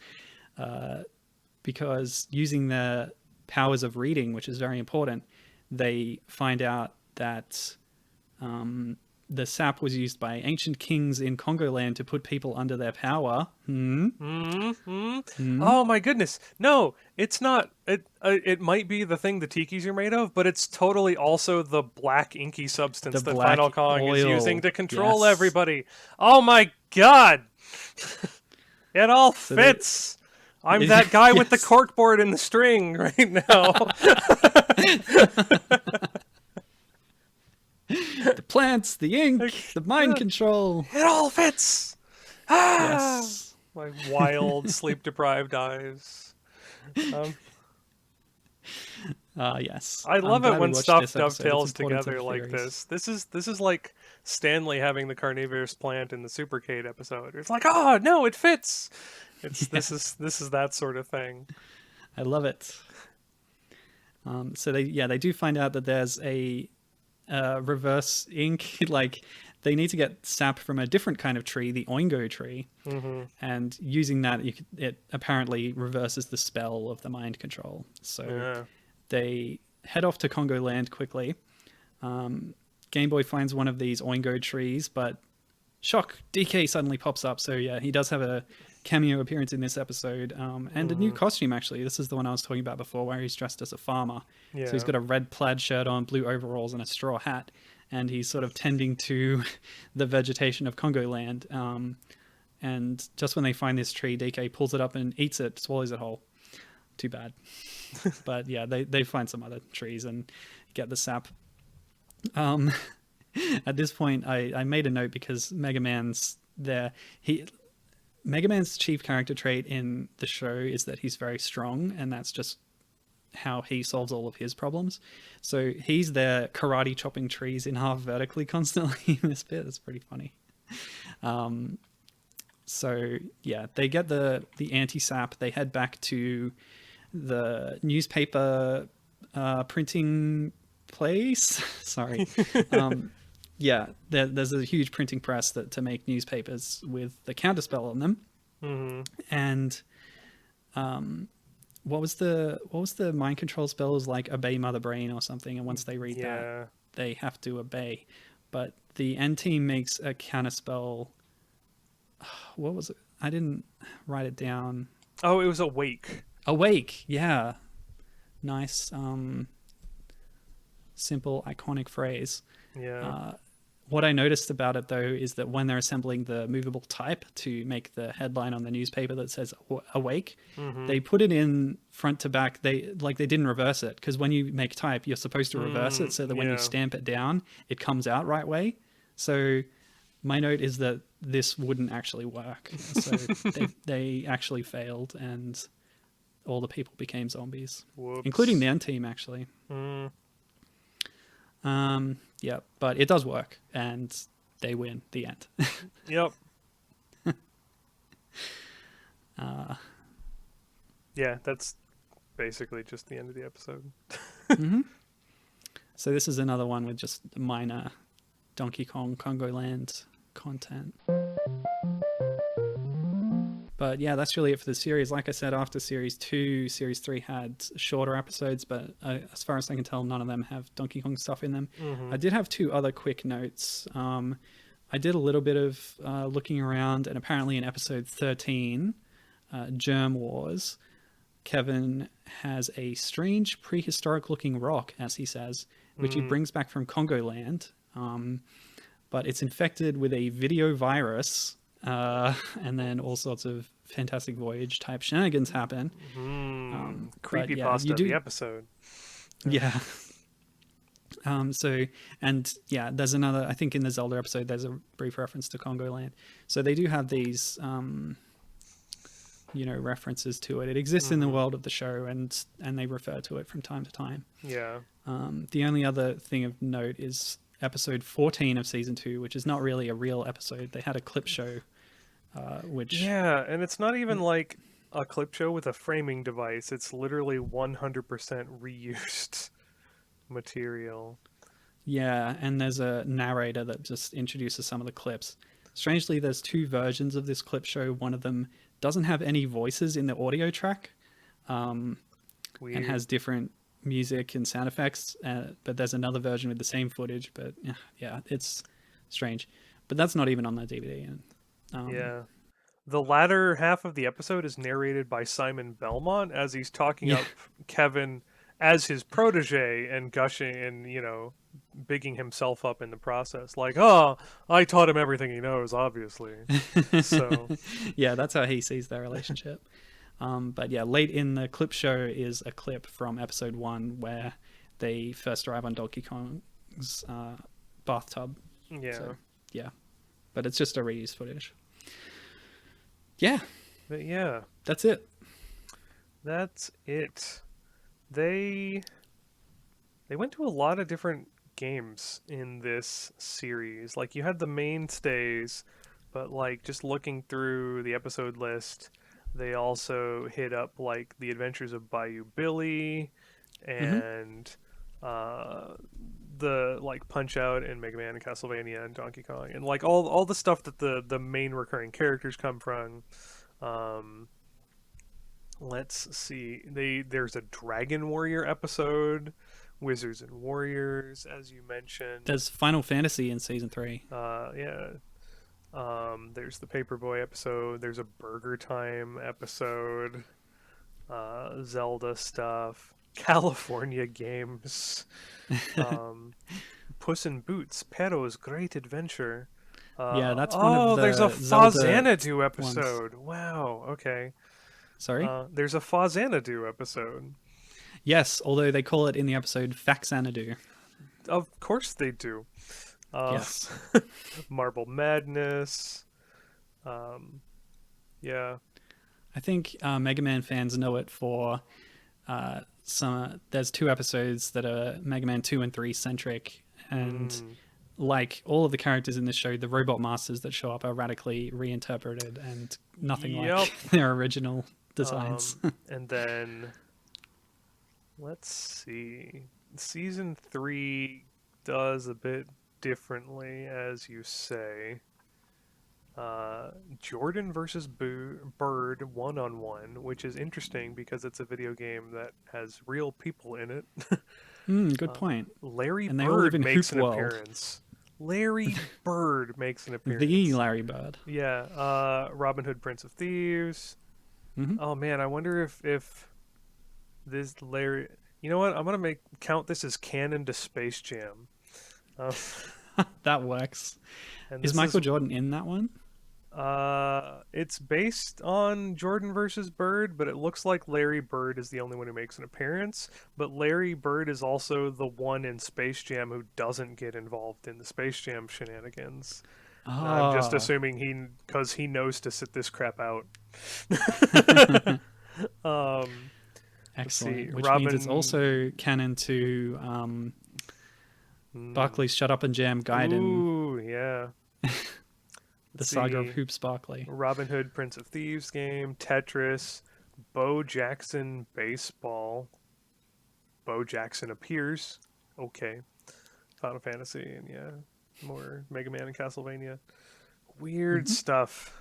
because using the powers of reading, which is very important, they find out that the sap was used by ancient kings in Congo Land to put people under their power. Hmm? Hmm. Hmm? Oh my goodness! No, it's not. It might be the thing the tikis are made of, but it's totally also the black inky substance The that Final black Kong is using oil. to control Yes. everybody. Oh my god! It all So they, fits. I'm that guy with the Yes. corkboard and the string right now. The plants, the ink, the mind control. It all fits. Ah! Yes. My wild, sleep-deprived eyes. Yes. I I'm love it glad we when watched stuff this episode. It's dovetails important to together the like theories. This is like Stanley having the carnivorous plant in the Supercade episode. It's like, oh no, it fits. It's Yeah, this is that sort of thing. I love it. So they do find out that there's a reverse ink. Like they need to get sap from a different kind of tree, the oingo tree, and using that, it apparently reverses the spell of the mind control. So Yeah. they head off to Congo Land quickly. Game Boy finds one of these oingo trees, but shock, DK suddenly pops up. So yeah, he does have a cameo appearance in this episode, and a new costume actually. This is the one I was talking about before, where he's dressed as a farmer. Yeah. So he's got a red plaid shirt on, blue overalls, and a straw hat, and he's sort of tending to the vegetation of Congo Land. And just when they find this tree, DK pulls it up and eats it, swallows it whole. Too bad. But yeah, they find some other trees and get the sap. At this point, I made a note because Mega Man's there. Mega Man's chief character trait in the show is that he's very strong, and that's just how he solves all of his problems. So he's there karate chopping trees in half vertically constantly in this bit. It's pretty funny. So yeah, they get the anti-sap. They head back to the newspaper printing place. Sorry. Yeah, there's a huge printing press to make newspapers with the counterspell on them. And what was the mind control spell? It was like obey Mother Brain or something. And once they read that, they have to obey. But the end team makes a counterspell. What was it? I didn't write it down. Oh, it was awake. Awake, yeah. Nice, simple, iconic phrase. Yeah. What I noticed about it, though, is that when they're assembling the movable type to make the headline on the newspaper that says awake, they put it in front to back. They didn't reverse it, because when you make type, you're supposed to reverse it so that when you stamp it down, it comes out right way. So my note is that this wouldn't actually work. So they actually failed, and all the people became zombies. Whoops. Including the end team, actually. Yeah, but it does work, and they win the end. Yep. Yeah, that's basically just the end of the episode. So this is another one with just minor Donkey Kong Congo Land content. But yeah, that's really it for the series. Like I said, after Series 2, Series 3 had shorter episodes, but as far as I can tell, none of them have Donkey Kong stuff in them. I did have 2 other quick notes. I did a little bit of looking around, and apparently in episode 13, Germ Wars, Kevin has a strange prehistoric-looking rock, as he says, which he brings back from Congo Land. But it's infected with a video virus, and then all sorts of Fantastic Voyage type shenanigans happen. Creepypasta of the episode. Yeah. There's another, I think in the Zelda episode, there's a brief reference to Congo Land. So they do have these, references to it. It exists in the world of the show, and they refer to it from time to time. Yeah. The only other thing of note is episode 14 of season 2, which is not really a real episode. They had a clip show, which... Yeah, and it's not even like a clip show with a framing device. It's literally 100% reused material. Yeah, and there's a narrator that just introduces some of the clips. Strangely, there's 2 versions of this clip show. One of them doesn't have any voices in the audio track, and has different music and sound effects, but there's another version with the same footage. But yeah, it's strange. But that's not even on the DVD. Yeah. The latter half of the episode is narrated by Simon Belmont as he's talking up Kevin as his protege and gushing and, bigging himself up in the process. Like, oh, I taught him everything he knows, obviously. So yeah, that's how he sees their relationship. But yeah, late in the clip show is a clip from episode 1 where they first arrive on Donkey Kong's bathtub. Yeah. So, yeah. But it's just a reused footage. Yeah. But yeah. That's it. That's it. They went to a lot of different games in this series. Like, you had the mainstays, but like just looking through the episode list, they also hit up like The Adventures of Bayou Billy and the like Punch Out and Mega Man and Castlevania and Donkey Kong and like all the stuff that the main recurring characters come from. Let's see. There's a Dragon Warrior episode, Wizards and Warriors, as you mentioned. There's Final Fantasy in season 3. Yeah. There's the Paperboy episode. There's a Burger Time episode. Zelda stuff. California games. Puss in Boots. Perro's Great Adventure. Yeah, that's one of the there's a Zelda Fazanadu episode. ones. Wow. Okay. Sorry? There's a Fazanadu episode. Yes, although they call it in the episode Faxanadu. Of course they do. Yes. Marble Madness. Yeah. I think Mega Man fans know it for there's 2 episodes that are Mega Man 2 and 3 centric, and like all of the characters in this show, the robot masters that show up are radically reinterpreted and nothing like their original designs. And then let's see. Season 3 does a bit differently, as you say. Jordan versus Bird 1-on-1, which is interesting because it's a video game that has real people in it. Good point. Larry And they all live Bird in makes Hoop an World. appearance. Larry Bird makes an appearance. The Larry Bird. Yeah. Robin Hood, Prince of Thieves. Oh man, I wonder if this Larry. You know what? I'm gonna count this as canon to Space Jam. That works. And Is this Michael Jordan in that one? It's based on Jordan versus Bird, but it looks like Larry Bird is the only one who makes an appearance. But Larry Bird is also the one in Space Jam who doesn't get involved in the Space Jam shenanigans. I'm just assuming because he knows to sit this crap out. Excellent. see, Which Robin- means it's also canon to Barclay's Shut Up and Jam Gaiden, Ooh, yeah. the saga of Hoops Barclay. Robin Hood, Prince of Thieves game, Tetris, Bo Jackson baseball. Bo Jackson appears. Okay. Final Fantasy and yeah, more Mega Man and Castlevania. Weird stuff.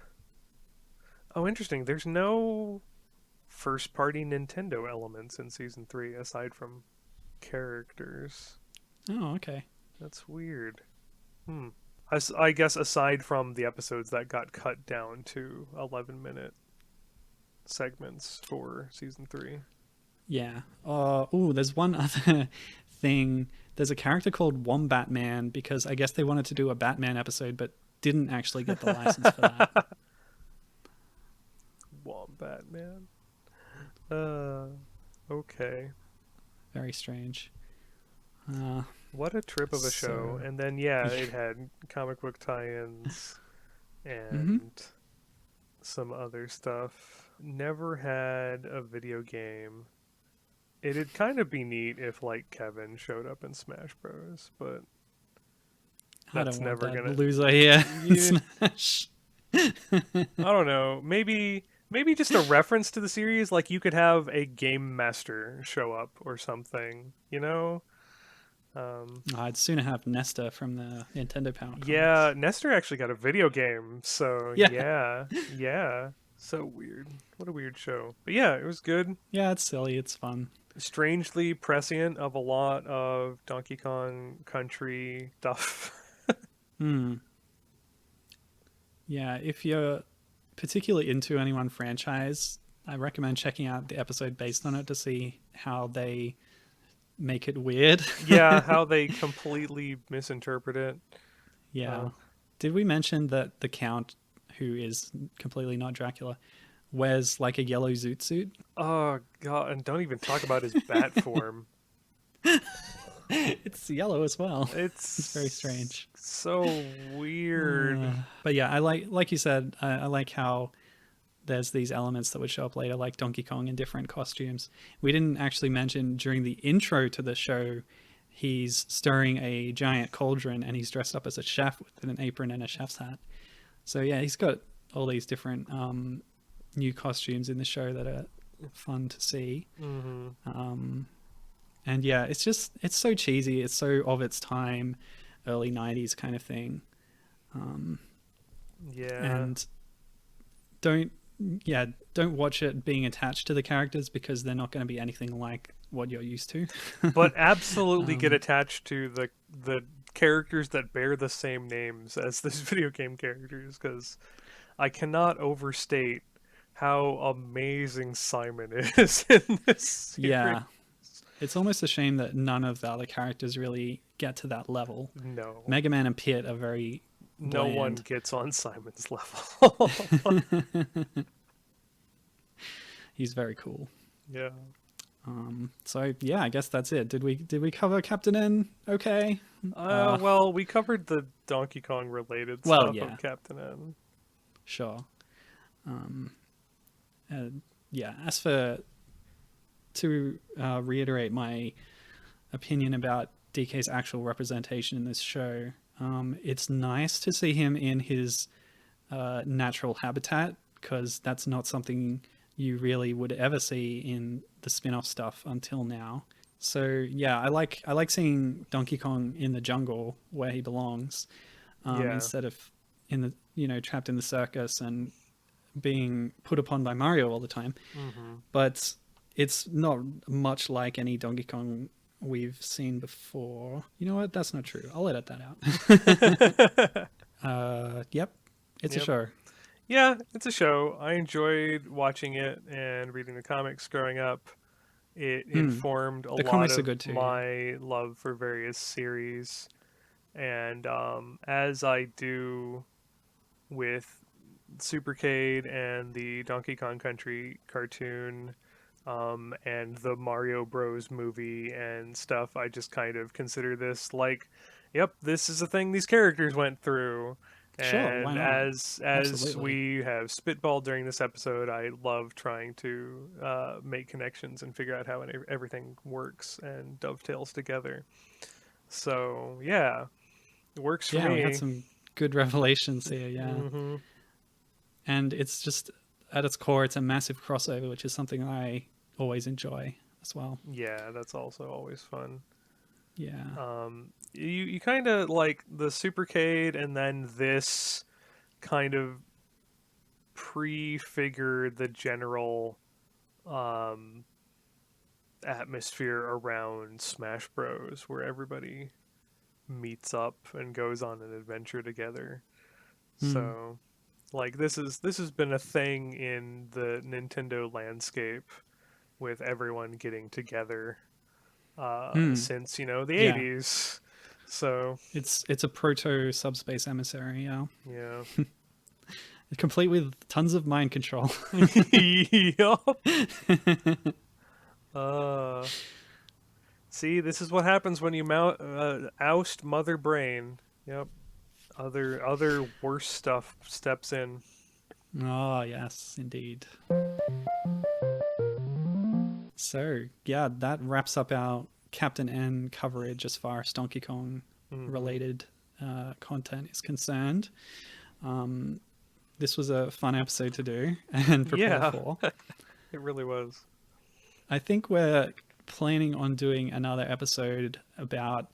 Oh, interesting. There's no first-party Nintendo elements in Season 3 aside from characters. Oh, okay. That's weird. I guess aside from the episodes that got cut down to 11-minute segments for Season 3. Yeah. There's one other thing. There's a character called Wombat Man because I guess they wanted to do a Batman episode but didn't actually get the license for that. Wombat Man. Okay. Very strange. What a trip of a show. And then, it had comic book tie-ins and some other stuff. Never had a video game. It'd kind of be neat if, like, Kevin showed up in Smash Bros., but that's never gonna loser here. Yeah. Smash. I don't know. Maybe just a reference to the series, like you could have a game master show up or something, you know? I'd sooner have Nesta from the Nintendo Power. Yeah, Nestor actually got a video game, so yeah. So weird. What a weird show. But yeah, it was good. Yeah, it's silly. It's fun. Strangely prescient of a lot of Donkey Kong Country stuff. Yeah, if you're particularly into any one franchise, I recommend checking out the episode based on it to see how they make it weird. Yeah, how they completely misinterpret it. Yeah. Did we mention that the Count, who is completely not Dracula, wears like a yellow zoot suit. Oh god, and don't even talk about his bat form. It's yellow as well. It's very It's strange. so weird. But yeah, like you said, I like how there's these elements that would show up later, like Donkey Kong in different costumes. We didn't actually mention during the intro to the show, he's stirring a giant cauldron and he's dressed up as a chef with an apron and a chef's hat. So yeah, he's got all these different new costumes in the show that are fun to see. And yeah, it's so cheesy. It's so of its time, early 90s kind of thing. And don't watch it being attached to the characters because they're not going to be anything like what you're used to. But absolutely get attached to the characters that bear the same names as this video game characters, because I cannot overstate how amazing Simon is in this series. Yeah. It's almost a shame that none of the other characters really get to that level. No. Mega Man and Pit are very bland. No one gets on Simon's level. He's very cool. Yeah. So yeah, I guess that's it. Did we cover Captain N? Okay. Well, we covered the Donkey Kong related stuff of Captain N. Sure. Yeah. As for to reiterate my opinion about DK's actual representation in this show, it's nice to see him in his natural habitat, because that's not something you really would ever see in the spin-off stuff until now. So yeah, I like seeing Donkey Kong in the jungle where he belongs, instead of in the trapped in the circus and being put upon by Mario all the time. But it's not much like any Donkey Kong we've seen before. You know what? That's not true. I'll edit that out. Yep. It's a show. Yeah, it's a show. I enjoyed watching it and reading the comics growing up. It informed a lot of my love for various series. And as I do with Supercade and the Donkey Kong Country cartoon, and the Mario Bros movie and stuff, I just kind of consider this like, yep, this is a thing these characters went through. Sure, why And not? as we have spitballed during this episode, I love trying to make connections and figure out how everything works and dovetails together. So yeah, it works for me. Yeah, we had some good revelations here. Yeah, and it's just at its core, it's a massive crossover, which is something I always enjoy as well. Yeah, that's also always fun. Yeah. You kind of like the Supercade, and then this kind of prefigure the general atmosphere around Smash Bros, where everybody meets up and goes on an adventure together. So like this has been a thing in the Nintendo landscape, with everyone getting together since the 80s. So it's a proto Subspace Emissary. Yeah. Complete with tons of mind control. Yup. See, this is what happens when you oust Mother Brain. Yep. Other worse stuff steps in. Oh yes, indeed. So yeah, that wraps up our Captain N coverage as far as Donkey Kong related content is concerned. This was a fun episode to do and prepare for. It really was. I think we're planning on doing another episode about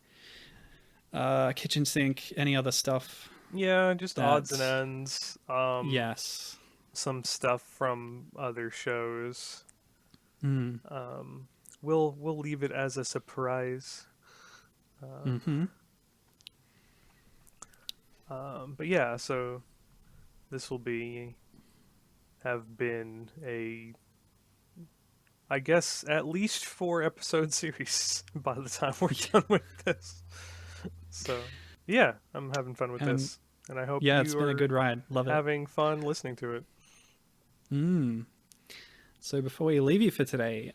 kitchen sink, any other stuff. Yeah, just odds and ends. Yes. Some stuff from other shows. We'll leave it as a surprise. But yeah, so this will have been I guess at least 4 episode series by the time we're done with this. So yeah, I'm having fun with this, and I hope it's been a good ride. Love it. Having fun listening to it. Mm. So before we leave you for today,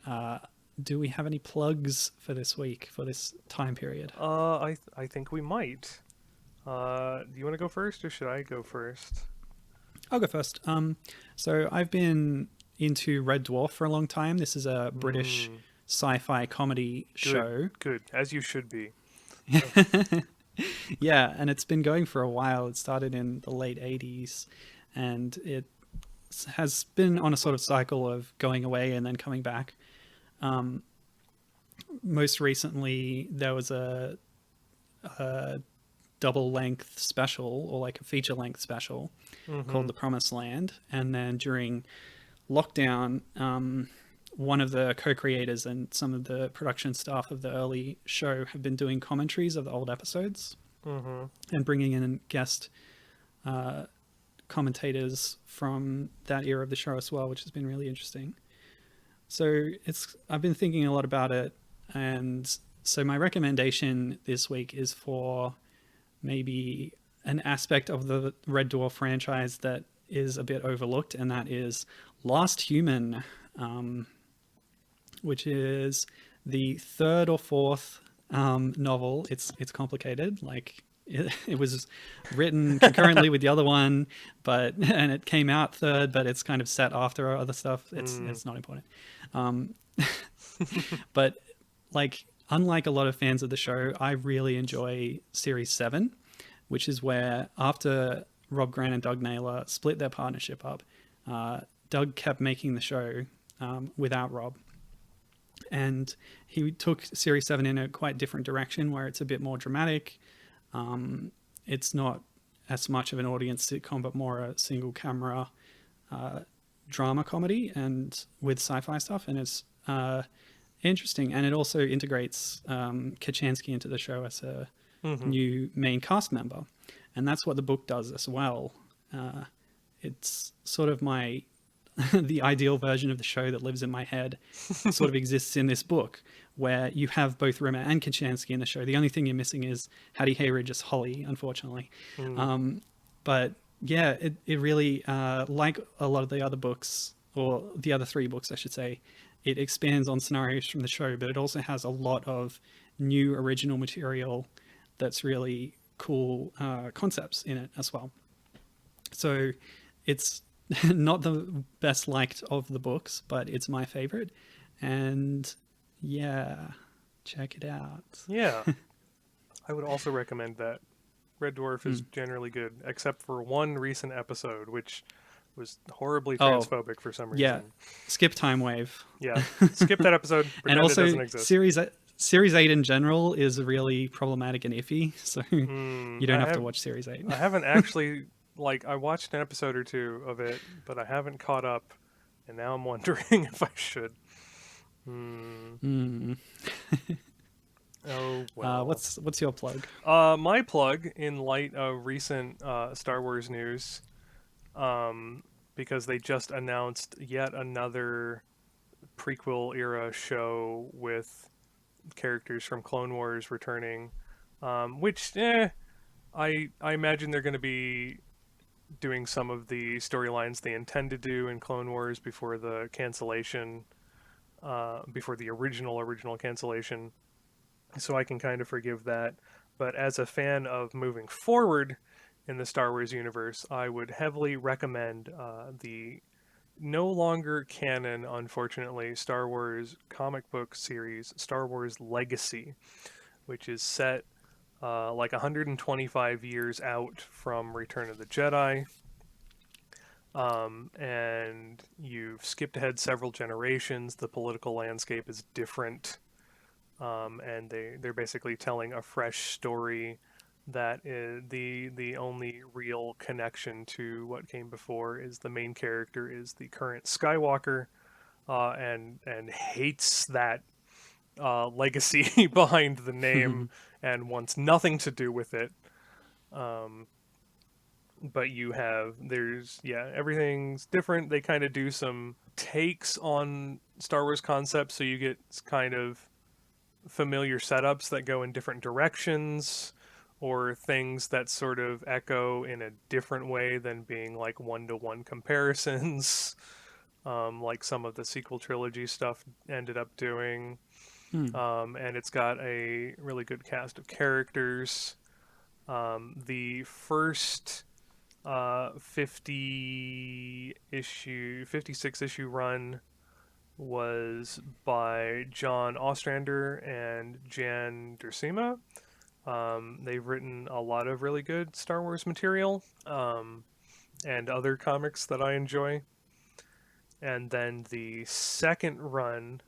do we have any plugs for this week, for this time period? I think we might. Do you want to go first, or should I go first? I'll go first. So I've been into Red Dwarf for a long time. This is a British Mm, sci-fi comedy show. good, as you should be. Yeah, and it's been going for a while. It started in the late 80s, and it has been on a sort of cycle of going away and then coming back. Most recently, there was a double length special, or like a feature length special, called Mm-hmm. The Promised Land. And then during lockdown, one of the co-creators and some of the production staff of the early show have been doing commentaries of the old episodes Mm-hmm. and bringing in guest commentators from that era of the show as well, which has been really interesting. So I've been thinking a lot about it, and so my recommendation this week is for maybe an aspect of the Red Dwarf franchise that is a bit overlooked, and that is Last Human, which is the third or fourth novel. It's complicated. Like it was written concurrently with the other one, and it came out third, but it's kind of set after other stuff. It's not important. Um, but like unlike a lot of fans of the show, I really enjoy Series 7, which is where after Rob Grant and Doug Naylor split their partnership up, Doug kept making the show without Rob. And he took Series 7 in a quite different direction where it's a bit more dramatic. It's not as much of an audience sitcom, but more a single camera drama comedy and with sci-fi stuff. And it's interesting. And it also integrates Kachansky into the show as a new main cast member. And that's what the book does as well. It's sort of the ideal version of the show that lives in my head sort of exists in this book, where you have both Rimmer and Kachansky in the show. The only thing you're missing is Hattie Hayridge as Holly, unfortunately. But yeah, it really, like a lot of the other books, or the other three books, I should say, it expands on scenarios from the show, but it also has a lot of new original material that's really cool concepts in it as well. So it's not the best liked of the books, but it's my favorite. And yeah, check it out. Yeah, I would also recommend that. Red Dwarf is generally good, except for one recent episode, which was horribly transphobic for some reason. Yeah, skip Time Wave. Yeah, skip that episode. And Pretend it also doesn't exist. Series 8 in general is really problematic and iffy, so you don't have to watch Series 8. I haven't actually, I watched an episode or two of it, but I haven't caught up, and now I'm wondering if I should. Oh, well. What's your plug? My plug, in light of recent Star Wars news, because they just announced yet another prequel era show with characters from Clone Wars returning, which I imagine they're going to be doing some of the storylines they intend to do in Clone Wars before the cancellation, before the original cancellation. So I can kind of forgive that. But as a fan of moving forward in the Star Wars universe, I would heavily recommend the no longer canon, unfortunately, Star Wars comic book series, Star Wars Legacy, which is set 125 years out from Return of the Jedi. And you've skipped ahead several generations. The political landscape is different. And they're basically telling a fresh story that is the only real connection to what came before is the main character is the current Skywalker, and hates that legacy behind the name and wants nothing to do with it. But everything's different. They kind of do some takes on Star Wars concepts, so you get kind of familiar setups that go in different directions, or things that sort of echo in a different way than being like one-to-one comparisons. like some of the sequel trilogy stuff ended up doing. Hmm. And it's got a really good cast of characters. The first 56 issue run was by John Ostrander and Jan Duursema. They've written a lot of really good Star Wars material, and other comics that I enjoy. And then the second run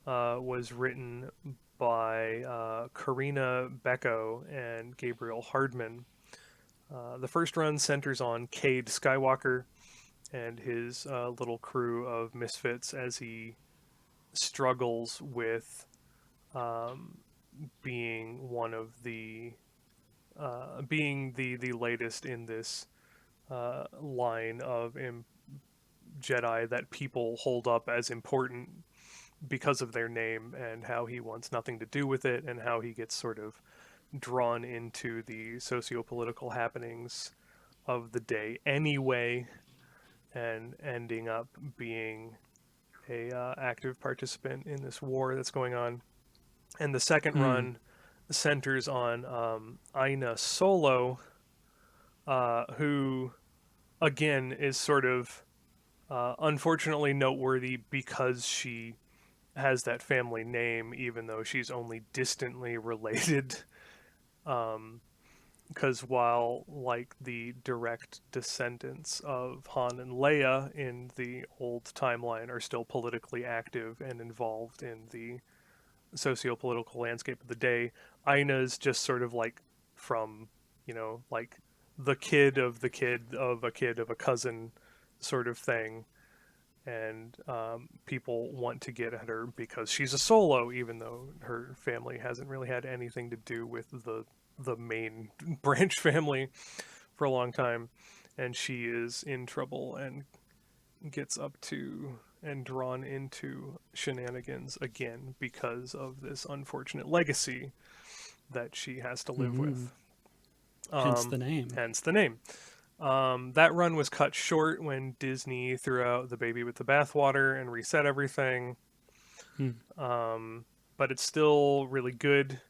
was written by Karina Becco and Gabriel Hardman. The first run centers on Cade Skywalker and his little crew of misfits as he struggles with being one of the being the latest in this line of Jedi that people hold up as important because of their name, and how he wants nothing to do with it, and how he gets sort of drawn into the socio-political happenings of the day anyway, and ending up being a active participant in this war that's going on. And the second run centers on Aina Solo, who again is sort of unfortunately noteworthy because she has that family name, even though she's only distantly related. Because while like the direct descendants of Han and Leia in the old timeline are still politically active and involved in the socio-political landscape of the day, Aina's just sort of like from, like the kid of the kid of a kid of a cousin sort of thing. And people want to get at her because she's a Solo, even though her family hasn't really had anything to do with the main branch family for a long time. And she is in trouble and gets up to and drawn into shenanigans again because of this unfortunate legacy that she has to live with. Hence the name. Hence the name. That run was cut short when Disney threw out the baby with the bathwater and reset everything. But it's still really good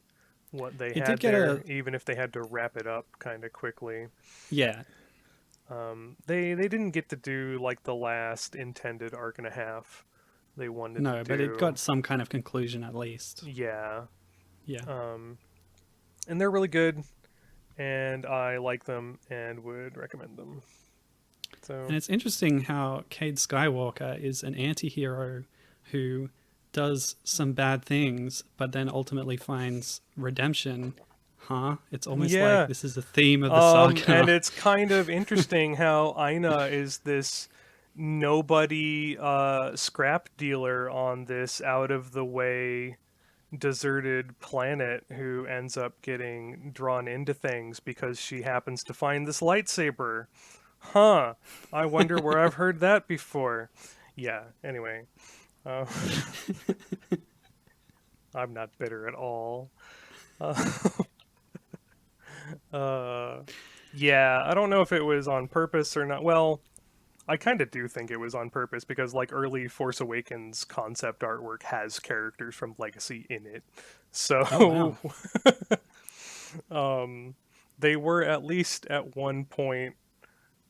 what they had there, even if they had to wrap it up kind of quickly. Yeah. They didn't get to do like the last intended arc and a half they wanted to do. No, but it got some kind of conclusion at least. Yeah. Yeah. And they're really good, and I like them and would recommend them. So. And it's interesting how Cade Skywalker is an anti-hero who does some bad things, but then ultimately finds redemption. It's almost like this is a theme of the saga. And it's kind of interesting how Aina is this nobody scrap dealer on this out-of-the-way deserted planet who ends up getting drawn into things because she happens to find this lightsaber. I wonder where I've heard that before. Yeah, anyway. I'm not bitter at all. Yeah, I don't know if it was on purpose or not. Well, I kind of do think it was on purpose because like early Force Awakens concept artwork has characters from Legacy in it. So they were at least at one point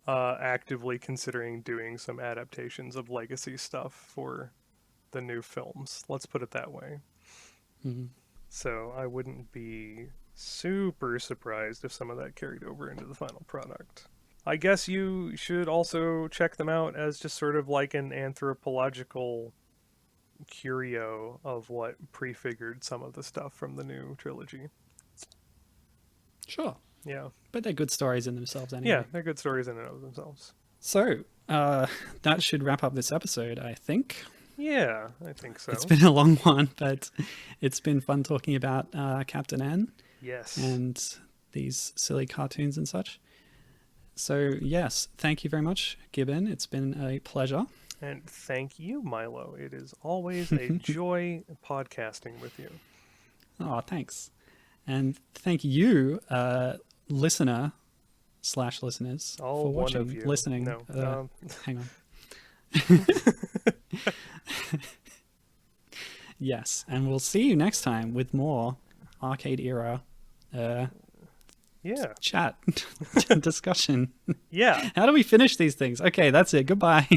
actively considering doing some adaptations of Legacy stuff for the new films. Let's put it that way. So I wouldn't be super surprised if some of that carried over into the final product. I guess you should also check them out as just sort of like an anthropological curio of what prefigured some of the stuff from the new trilogy. Sure. Yeah. But they're good stories in themselves anyway. Yeah, they're good stories in and of themselves. So, that should wrap up this episode, I think. Yeah, I think so. It's been a long one, but it's been fun talking about Captain N. Yes. And these silly cartoons and such. So, yes, thank you very much, Gibbon. It's been a pleasure. And thank you, Milo. It is always a joy podcasting with you. Oh, thanks. And thank you, listener/listeners, All for one watching, of you. listening. No. Hang on. Yes, and we'll see you next time with more arcade era Yeah. chat discussion. Yeah. How do we finish these things? Okay, that's it. Goodbye.